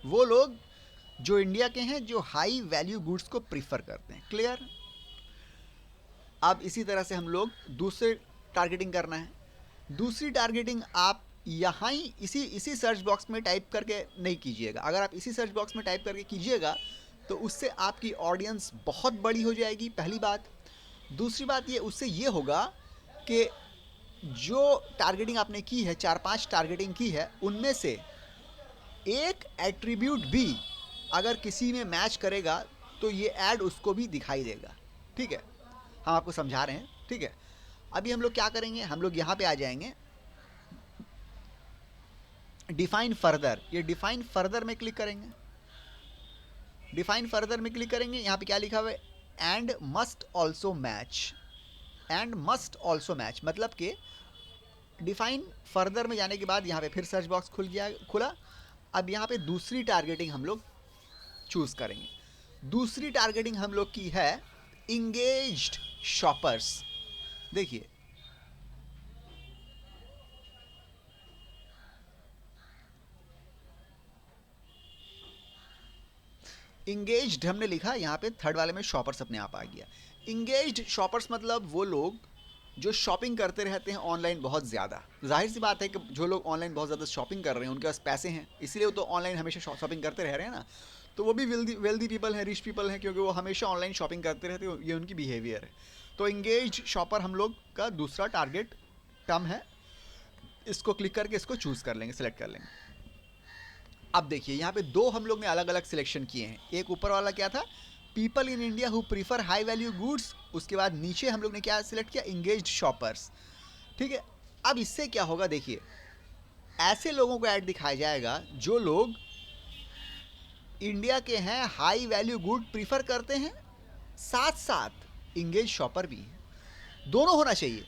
वो लोग जो इंडिया के हैं जो हाई वैल्यू गुड्स को प्रीफर करते हैं, क्लियर। अब इसी तरह से हम लोग दूसरे टारगेटिंग करना है। दूसरी टारगेटिंग आप यहाँ ही इसी सर्च बॉक्स में टाइप करके नहीं कीजिएगा। अगर आप इसी सर्च बॉक्स में टाइप करके कीजिएगा तो उससे आपकी ऑडियंस बहुत बड़ी हो जाएगी, पहली बात। दूसरी बात ये, उससे ये होगा कि जो टारगेटिंग आपने की है, 4-5 टारगेटिंग की है, उनमें से एक एट्रीब्यूट भी अगर किसी में मैच करेगा तो ये ऐड उसको भी दिखाई देगा, ठीक है। हम आपको समझा रहे हैं, ठीक है। अभी हम लोग क्या करेंगे, हम लोग यहाँ पे आ जाएंगे डिफाइन फर्दर। ये डिफाइन फर्दर में क्लिक करेंगे। डिफाइन फर्दर में क्लिक करेंगे, यहाँ पे क्या लिखा हुआ है, and must also match. And must also match मतलब कि डिफाइन फर्दर में जाने के बाद यहाँ पे फिर सर्च बॉक्स खुला। अब यहाँ पे दूसरी टारगेटिंग हम लोग चूज़ करेंगे। दूसरी टारगेटिंग हम लोग की है इंगेज्ड शॉपर्स। देखिए, इंगेज्ड हमने लिखा, यहाँ पे थर्ड वाले में शॉपर्स अपने आप आ गया। इंगेज्ड शॉपर्स मतलब वो लोग जो शॉपिंग करते रहते हैं ऑनलाइन बहुत ज़्यादा। जाहिर सी बात है कि जो लोग ऑनलाइन बहुत ज़्यादा शॉपिंग कर रहे हैं उनके पास पैसे हैं, इसलिए वो तो ऑनलाइन हमेशा शॉपिंग करते रह रहे हैं ना। तो वो भी वेल्दी पीपल हैं, रिच पीपल हैं, क्योंकि वो हमेशा ऑनलाइन शॉपिंग करते रहते हैं, ये उनकी बिहेवियर है। तो इंगेज्ड शॉपर हम लोग का दूसरा टारगेट टर्म है। इसको क्लिक करके इसको चूज़ कर लेंगे, सेलेक्ट कर लेंगे। अब देखिए, यहाँ पे दो हम लोग ने अलग अलग सिलेक्शन किए हैं। एक ऊपर वाला क्या था, people in India who prefer high value goods, उसके बाद नीचे हम लोग ने क्या सिलेक्ट किया, इंगेज्ड शॉपर्स, ठीक है। अब इससे क्या होगा, देखिए, ऐसे लोगों को ऐड दिखाया जाएगा जो लोग इंडिया के हैं, हाई वैल्यू गुड प्रीफर करते हैं, साथ साथ इंगेज शॉपर भी है। दोनों होना चाहिए।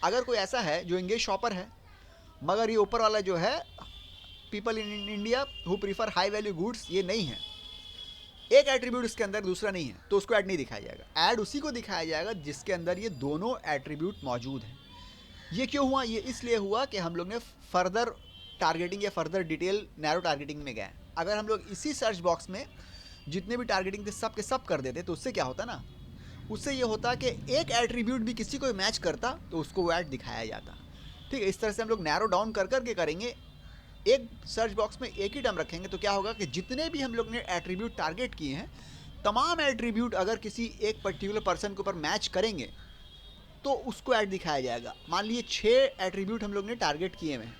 अगर कोई ऐसा है जो इंगेज शॉपर है मगर ये ऊपर वाला जो है people in India who prefer high value goods, ये नहीं है, एक एट्रीब्यूट इसके अंदर दूसरा नहीं है, तो उसको ऐड नहीं दिखाया जाएगा। ऐड उसी को दिखाया जाएगा जिसके अंदर ये दोनों एट्रीब्यूट मौजूद हैं। ये क्यों हुआ, ये इसलिए हुआ कि हम लोग ने फर्दर टारगेटिंग या फर्दर डिटेल नैरो टारगेटिंग में गए। अगर हम लोग इसी सर्च बॉक्स में जितने भी टारगेटिंग थे सब के सब कर देते तो उससे क्या होता ना, उससे ये होता कि एक एट्रीब्यूट भी किसी को मैच करता तो उसको वो ऐड दिखाया जाता, ठीक है। इस तरह से हम लोग नैरो डाउन कर करके करेंगे। एक सर्च बॉक्स में एक ही टर्म रखेंगे तो क्या होगा कि जितने भी हम लोग ने एट्रीब्यूट टारगेट किए हैं, तमाम एट्रीब्यूट अगर किसी एक पर्टिकुलर पर्सन के ऊपर मैच करेंगे तो उसको ऐड दिखाया जाएगा। मान लीजिए 6 एट्रीब्यूट हम लोग ने टारगेट किए हैं,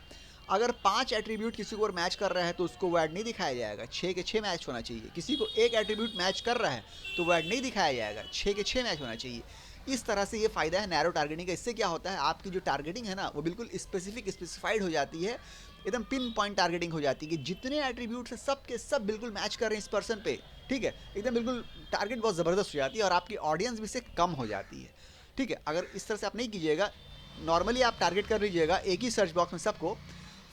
अगर 5 एट्रीब्यूट किसी को और मैच कर रहा है तो उसको वो ऐड नहीं दिखाया जाएगा, 6 के 6 मैच होना चाहिए। किसी को एक एट्रीब्यूट मैच कर रहा है तो वो ऐड नहीं दिखाया जाएगा, 6 के 6 मैच होना चाहिए। इस तरह से ये फ़ायदा है नैरो टारगेटिंग का। इससे क्या होता है, आपकी जो टारगेटिंग है ना वो बिल्कुल स्पेसिफाइड हो जाती है, एकदम पिन पॉइंट टारगेटिंग हो जाती है कि जितने एट्रीब्यूट्स हैं सब के सब बिल्कुल मैच कर रहे हैं इस पर्सन पे, ठीक है। एकदम बिल्कुल टारगेट बहुत ज़बरदस्त हो जाती है और आपकी ऑडियंस भी इससे कम हो जाती है, ठीक है। अगर इस तरह से आप नहीं कीजिएगा, नॉर्मली आप टारगेट कर लीजिएगा एक ही सर्च बॉक्स में सबको,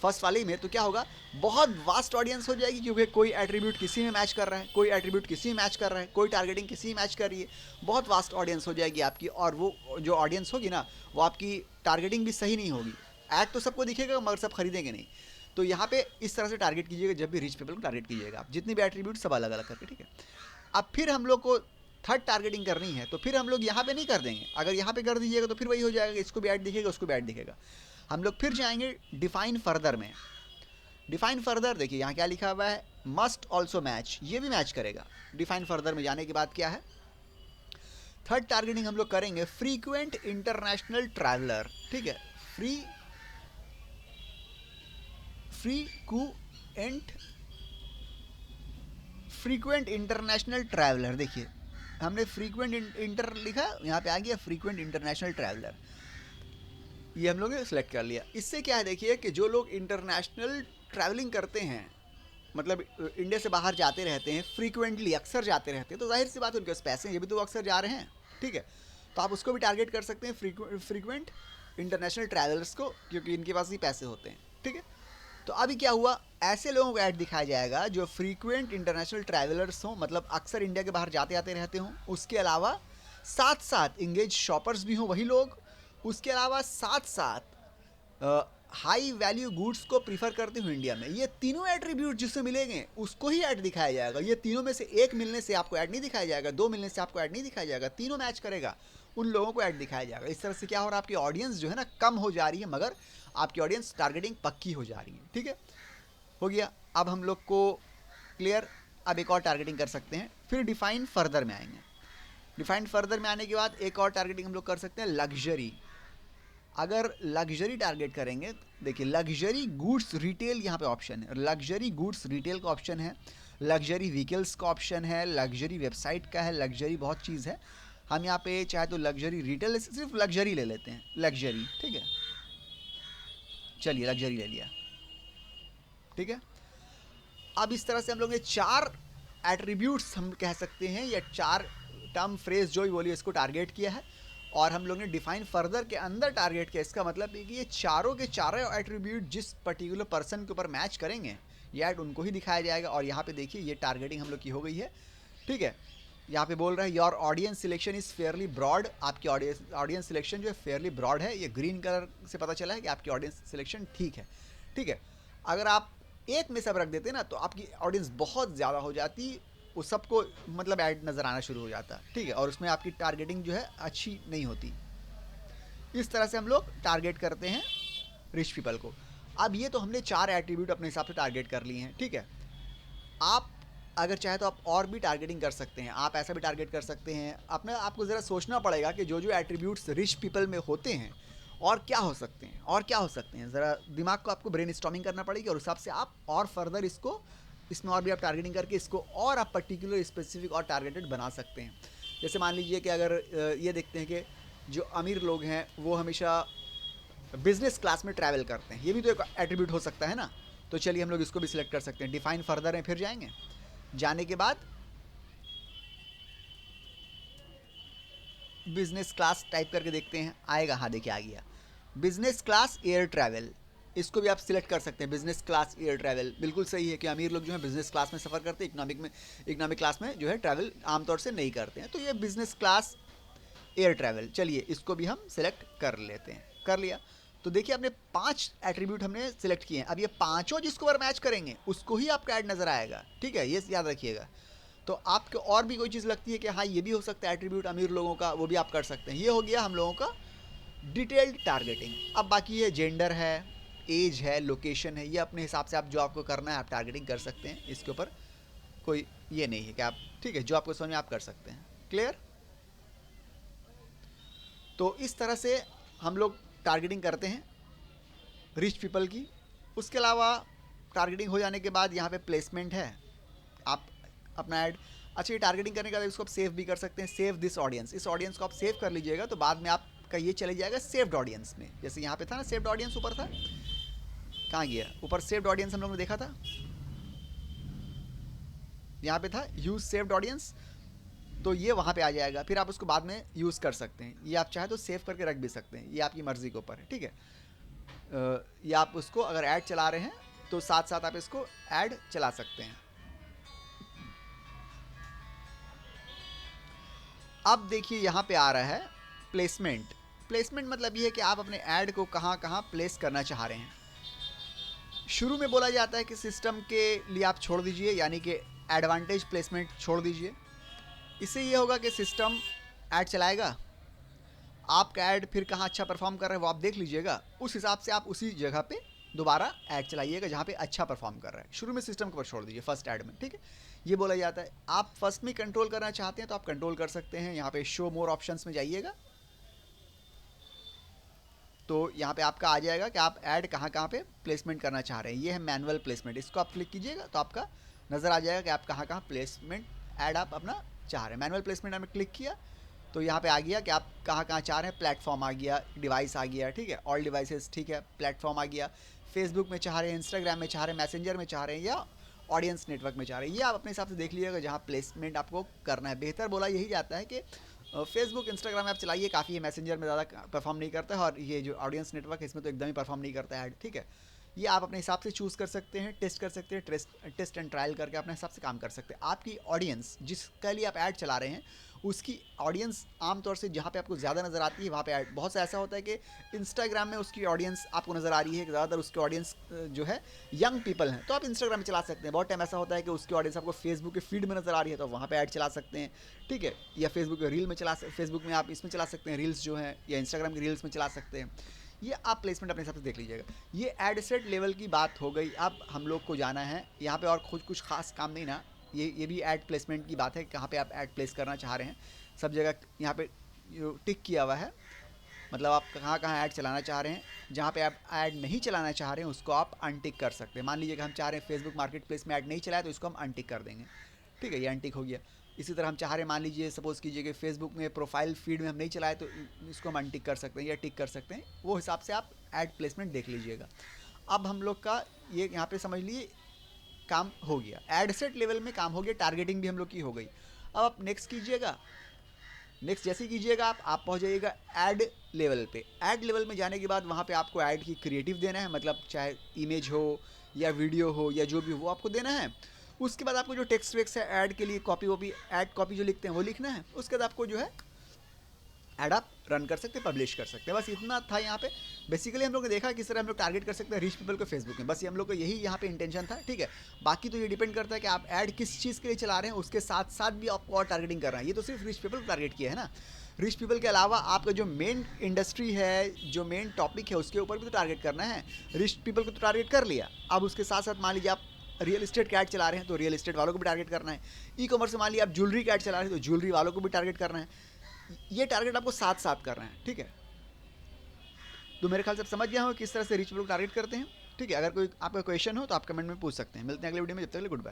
फर्स्ट वाले में, तो क्या होगा, बहुत वास्ट ऑडियंस हो जाएगी, क्योंकि कोई एट्रीब्यूट किसी में मैच कर रहा है, कोई एट्रीब्यूट किसी में मैच कर रहा है, कोई टारगेटिंग किसी में मैच कर रही है, बहुत वास्ट ऑडियंस हो जाएगी आपकी। और वो जो ऑडियंस होगी ना, वो आपकी टारगेटिंग भी सही नहीं होगी। ऐड तो सबको दिखेगा मगर सब खरीदेंगे नहीं। तो यहाँ पे इस तरह से टारगेट कीजिएगा, जब भी रिच पीपल को टारगेट कीजिएगा आप, जितने भी एट्रीब्यूट सब अलग अलग करके, ठीक है। अब फिर हम लोग को थर्ड टारगेटिंग करनी है तो फिर हम लोग यहाँ पे नहीं कर देंगे। अगर यहाँ पे कर दीजिएगा तो फिर वही हो जाएगा, इसको भी ऐड दिखेगा, उसको भी ऐड दिखेगा। हम लोग फिर जाएंगे डिफाइन फर्दर में। डिफाइन फर्दर, देखिए यहाँ क्या लिखा हुआ है, मस्ट ऑल्सो मैच, ये भी मैच करेगा। डिफाइन फर्दर में जाने के बाद क्या है, थर्ड टारगेटिंग हम लोग करेंगे फ्रीक्वेंट इंटरनेशनल ट्रैवलर, ठीक है। Frequent international traveller. देखिए हमने फ्रीक्वेंट इंटर लिखा, यहाँ पे आ गया फ्रीक्वेंट इंटरनेशनल ट्रैवलर, ये हम लोग ने सेलेक्ट कर लिया। इससे क्या है, देखिए कि जो लोग इंटरनेशनल ट्रैवलिंग करते हैं मतलब इंडिया से बाहर जाते रहते हैं फ्रीक्वेंटली, अक्सर जाते रहते हैं, तो जाहिर सी बात है उनके पास पैसे हैं, ये भी तो अक्सर जा रहे हैं, ठीक है। तो आप उसको भी टारगेट कर सकते हैं, फ्रीक्वेंट इंटरनेशनल ट्रैवलर्स को, क्योंकि इनके पास ही पैसे होते हैं, ठीक है। तो अभी क्या हुआ, ऐसे लोगों को ऐड दिखाया जाएगा जो फ्रीक्वेंट इंटरनेशनल ट्रैवलर्स हों, मतलब अक्सर इंडिया के बाहर जाते आते रहते हों, उसके अलावा साथ साथ इंगेज शॉपर्स भी हों वही लोग, उसके अलावा साथ साथ हाई वैल्यू गुड्स को प्रीफर करते हो इंडिया में। ये तीनों एट्रीब्यूट जिससे मिलेंगे उसको ही ऐड दिखाया जाएगा। ये तीनों में से एक मिलने से आपको ऐड नहीं दिखाया जाएगा, दो मिलने से आपको ऐड नहीं दिखाया जाएगा, तीनों मैच करेगा उन लोगों को ऐड दिखाया जाएगा। इस तरह से क्या हो रहा है, आपकी ऑडियंस जो है ना कम हो जा रही है, मगर आपकी ऑडियंस टारगेटिंग पक्की हो जा रही है, ठीक है। हो गया, अब हम लोग को क्लियर। अब एक और टारगेटिंग कर सकते हैं, फिर डिफाइन फर्दर में आएंगे। डिफाइन फर्दर में आने के बाद एक और टारगेटिंग हम लोग कर सकते हैं, लग्जरी। अगर लग्जरी टारगेट करेंगे, देखिए लग्जरी गुड्स रिटेल यहाँ पे ऑप्शन है, लग्जरी गुड्स रिटेल का ऑप्शन है, लग्जरी व्हीकल्स का ऑप्शन है, लग्जरी वेबसाइट का है, लग्जरी बहुत चीज़ है। हम यहाँ पे चाहे तो लग्जरी रिटेल, सिर्फ लग्जरी ले लेते हैं, लग्जरी, ठीक है। चलिए लग्जरी ले लिया, ठीक है। अब इस तरह से हम लोग ने 4 एट्रीब्यूट्स हम कह सकते हैं, या 4 टर्म फ्रेज जो भी बोलिए इसको टारगेट किया है, और हम लोग ने डिफाइन फर्दर के अंदर टारगेट किया। इसका मतलब है कि ये चारों के चारों एट्रीब्यूट जिस पर्टिकुलर पर्सन के ऊपर मैच करेंगे ये ऐड उनको ही दिखाया जाएगा। और यहाँ पे देखिए ये टारगेटिंग हम लोग की हो गई है, ठीक है। यहाँ पे बोल रहा है your audience selection is fairly broad, आपकी ऑडियंस सिलेक्शन जो है फेयरली ब्रॉड है। ये ग्रीन कलर से पता चला है कि आपकी ऑडियंस सिलेक्शन ठीक है, ठीक है। अगर आप एक में सब रख देते ना तो आपकी ऑडियंस बहुत ज़्यादा हो जाती, वो सबको मतलब ऐड नज़र आना शुरू हो जाता, ठीक है। और उसमें आपकी टारगेटिंग जो है अच्छी नहीं होती। इस तरह से हम लोग टारगेट करते हैं रिच पीपल को। अब ये तो हमने 4 एट्रीब्यूट अपने हिसाब से टारगेट कर लिए हैं, ठीक है। आप अगर चाहे तो आप और भी टारगेटिंग कर सकते हैं, आप ऐसा भी टारगेट कर सकते हैं। अपने आपको ज़रा सोचना पड़ेगा कि जो जो एट्रीब्यूट्स रिच पीपल में होते हैं और क्या हो सकते हैं, और क्या हो सकते हैं, ज़रा दिमाग को आपको ब्रेन स्टॉर्मिंग करना पड़ेगी, और उस हिसाब से आप और फर्दर इसको, इसमें और भी आप टारगेटिंग करके इसको और आप पर्टिकुलर स्पेसिफिक और टारगेटेड बना सकते हैं। जैसे मान लीजिए कि अगर ये देखते हैं कि जो अमीर लोग हैं वो हमेशा बिजनेस क्लास में ट्रैवल करते हैं, ये भी तो एक एट्रीब्यूट हो सकता है ना। तो चलिए हम लोग इसको भी सिलेक्ट कर सकते हैं। डिफाइन फर्दर में फिर जाएंगे, जाने के बाद बिजनेस क्लास टाइप करके देखते हैं, आएगा, हाँ देखिए आ गया, बिजनेस क्लास एयर ट्रैवल। इसको भी आप सिलेक्ट कर सकते हैं, बिजनेस क्लास एयर ट्रैवल। बिल्कुल सही है कि अमीर लोग जो है बिजनेस क्लास में सफ़र करते हैं, इकोनॉमिक क्लास में जो है ट्रैवल आमतौर से नहीं करते हैं। तो ये बिजनेस क्लास एयर ट्रैवल, चलिए इसको भी हम सिलेक्ट कर लेते हैं। कर लिया, तो देखिए आपने 5 एट्रीब्यूट हमने सिलेक्ट किए हैं। अब ये पाँचों जिसको ऊपर मैच करेंगे उसको ही आपका ऐड नज़र आएगा, ठीक है, ये याद रखिएगा। तो आपको और भी कोई चीज़ लगती है कि हाँ ये भी हो सकता है एट्रीब्यूट अमीर लोगों का, वो भी आप कर सकते हैं। ये हो गया हम लोगों का डिटेल्ड टारगेटिंग। अब बाकी ये जेंडर है, एज है, लोकेशन है, ये अपने हिसाब से आप जो आपको करना है आप टारगेटिंग कर सकते हैं। इसके ऊपर कोई ये नहीं है कि आप, ठीक है, जो आपको समझ में आप कर सकते हैं। क्लियर? तो इस तरह से हम लोग टारगेटिंग करते हैं रिच पीपल की। उसके अलावा टारगेटिंग हो जाने के बाद यहाँ पे प्लेसमेंट है, आप अपना ऐड, अच्छा ये टारगेटिंग करने के बाद इसको आप सेव भी कर सकते हैं। सेव दिस ऑडियंस, इस ऑडियंस को आप सेव कर लीजिएगा तो बाद में आपका ये चले जाएगा सेव्ड ऑडियंस में। जैसे यहाँ पे था ना सेव्ड ऑडियंस, ऊपर था, कहाँ गया, ऊपर सेव्ड ऑडियंस हम लोग ने देखा था, यहाँ पे था यूज सेव्ड ऑडियंस, तो ये वहाँ पे आ जाएगा। फिर आप उसको बाद में यूज़ कर सकते हैं। ये आप चाहे तो सेव करके रख भी सकते हैं, ये आपकी मर्ज़ी के ऊपर है, ठीक है। या आप उसको अगर ऐड चला रहे हैं तो साथ साथ आप इसको ऐड चला सकते हैं। अब देखिए यहाँ पे आ रहा है प्लेसमेंट। प्लेसमेंट मतलब ये है कि आप अपने ऐड को कहाँ कहाँ प्लेस करना चाह रहे हैं। शुरू में बोला जाता है कि सिस्टम के लिए आप छोड़ दीजिए, यानी कि एडवांटेज प्लेसमेंट छोड़ दीजिए। इससे ये होगा कि सिस्टम ऐड चलाएगा, आपका ऐड फिर कहाँ अच्छा परफॉर्म कर रहा है वो आप देख लीजिएगा, उस हिसाब से आप उसी जगह पे दोबारा ऐड चलाइएगा जहाँ पे अच्छा परफॉर्म कर रहा है। शुरू में सिस्टम के ऊपर छोड़ दीजिए फर्स्ट ऐड में, ठीक है। ये बोला जाता है। आप फर्स्ट में कंट्रोल करना चाहते हैं तो आप कंट्रोल कर सकते हैं। यहाँ पे शो मोर ऑप्शंस में जाइएगा तो यहाँ पे आपका आ जाएगा कि आप ऐड कहाँ कहाँ पे प्लेसमेंट करना चाह रहे हैं। ये है मैनुअल प्लेसमेंट, इसको आप क्लिक कीजिएगा तो आपका नज़र आ जाएगा कि आप कहाँ कहाँ प्लेसमेंट ऐड आप अपना चाह रहे हैं। मैनुअल प्लेसमेंट में क्लिक किया तो यहाँ पे आ गया कि आप कहाँ कहाँ चाह रहे हैं। प्लेटफॉर्म आ गया, डिवाइस आ गया, ठीक है, ऑल डिवाइसेस, ठीक है, प्लेटफॉर्म आ गया। फेसबुक में चाह रहे हैं, इंस्टाग्राम में चाह रहे हैं, मैसेंजर में चाह रहे हैं, या ऑडियंस नेटवर्क में चाह रहे हैं। ये आप अपने हिसाब से देख लीजिएगा जहाँ प्लेसमेंट आपको करना है। बेहतर बोला यही जाता है कि फेसबुक इंस्टाग्राम आप चलाइए, काफ़ी है, मैसेंजर में ज़्यादा परफॉर्म नहीं करता है, और ये जो ऑडियंस नेटवर्क है इसमें तो एकदम ही परफॉर्म नहीं करता है ऐड, ठीक है। ये आप अपने हिसाब से चूज़ कर सकते हैं, टेस्ट कर सकते हैं, टेस्ट एंड ट्रायल करके अपने हिसाब से काम कर सकते हैं। आपकी ऑडियंस जिसके लिए आप ऐड चला रहे हैं उसकी ऑडियंस आमतौर से जहाँ पे आपको ज़्यादा नज़र आती है वहाँ पे ऐड, बहुत सा ऐसा होता है कि इंस्टाग्राम में उसकी ऑडियंस आपको नज़र आ रही है कि ज़्यादातर उसकी ऑडियंस जो है यंग पीपल हैं, तो आप इंस्टाग्राम में चला सकते हैं। बहुत टाइम ऐसा होता है कि उसकी ऑडियंस आपको फेसबुक के फीड में नज़र आ रही है, तो वहाँ पे ऐड चला सकते हैं, ठीक है। या फेसबुक के रील में फेसबुक में आप इसमें चला सकते हैं रील्स जो हैं, या इंस्टाग्राम के रील्स में चला सकते हैं। ये आप प्लेसमेंट अपने हिसाब से देख लीजिएगा। ये एड सेट लेवल की बात हो गई। अब हम लोग को जाना है यहाँ पे, और कुछ खास काम नहीं ना, ये भी ऐड प्लेसमेंट की बात है, कहाँ पे आप ऐड प्लेस करना चाह रहे हैं। सब जगह यहाँ पे टिक किया हुआ है, मतलब आप कहाँ कहाँ ऐड चलाना चाह रहे हैं। जहाँ पे आप ऐड नहीं चलाना चाह रहे हैं उसको आप अनटिक कर सकते हैं। मान लीजिए कि हम चाह रहे हैं फेसबुक मार्केट प्लेस में ऐड नहीं चलाए, तो इसको हम अनटिक कर देंगे, ठीक है, ये अनटिक हो गया। इसी तरह हम चाह रहे हैं, मान लीजिए सपोज़ कीजिए कि फेसबुक में प्रोफाइल फीड में हम नहीं चलाए, तो इसको हम अनटिक कर सकते हैं या टिक कर सकते हैं। वो हिसाब से आप ऐड प्लेसमेंट देख लीजिएगा। अब हम लोग का ये यहाँ पे समझ लीजिए काम हो गया, एड सेट लेवल में काम हो गया, टारगेटिंग भी हम लोग की हो गई। अब आप नेक्स्ट कीजिएगा। नेक्स्ट जैसे कीजिएगा आप पहुंच जाइएगा ऐड लेवल पे। ऐड लेवल में जाने के बाद वहाँ पे आपको ऐड की क्रिएटिव देना है, मतलब चाहे इमेज हो या वीडियो हो या जो भी हो वो आपको देना है। उसके बाद आपको जो टेक्स्ट वेक्स है ऐड के लिए कॉपी वॉपी, ऐड कॉपी जो लिखते हैं वो लिखना है। उसके बाद आपको जो है ऐड आप रन कर सकते हैं, पब्लिश कर सकते हैं। बस इतना था यहाँ पे। बेसिकली हम लोग ने देखा किस तरह हम लोग टारगेट कर सकते हैं रिच पीपल को फेसबुक में, बस ये हम लोग को यही यहाँ पे इंटेंशन था, ठीक है। बाकी तो ये डिपेंड करता है कि आप ऐड किस चीज़ के लिए चला रहे हैं, उसके साथ साथ भी आपको और टारगेटिंग कर रहे हैं। ये तो सिर्फ रिच पीपल को टारगेट किया है ना। रिच पीपल के अलावा आपका जो मेन इंडस्ट्री है, जो मेन टॉपिक है, उसके ऊपर भी तो टारगेट करना है। रिच पीपल को तो टारगेट कर लिया, अब उसके साथ साथ मान लीजिए आप रियल एस्टेट का ऐड चला रहे हैं तो रियल एस्टेट वालों को भी टारगेट करना है। ई कॉमर्स में मान लीजिए आप ज्वेलरी का ऐड चला रहे हैं तो ज्वेलरी वालों को भी टारगेट करना है। ये टारगेट आपको साथ साथ कर रहे हैं, ठीक है। तो मेरे ख्याल से आप समझ गया हो किस तरह से रिच पीपल को टारगेट करते हैं, ठीक है। अगर कोई आपका क्वेश्चन हो तो आप कमेंट में पूछ सकते हैं। मिलते हैं अगले वीडियो में, जब तक के लिए गुड बाय।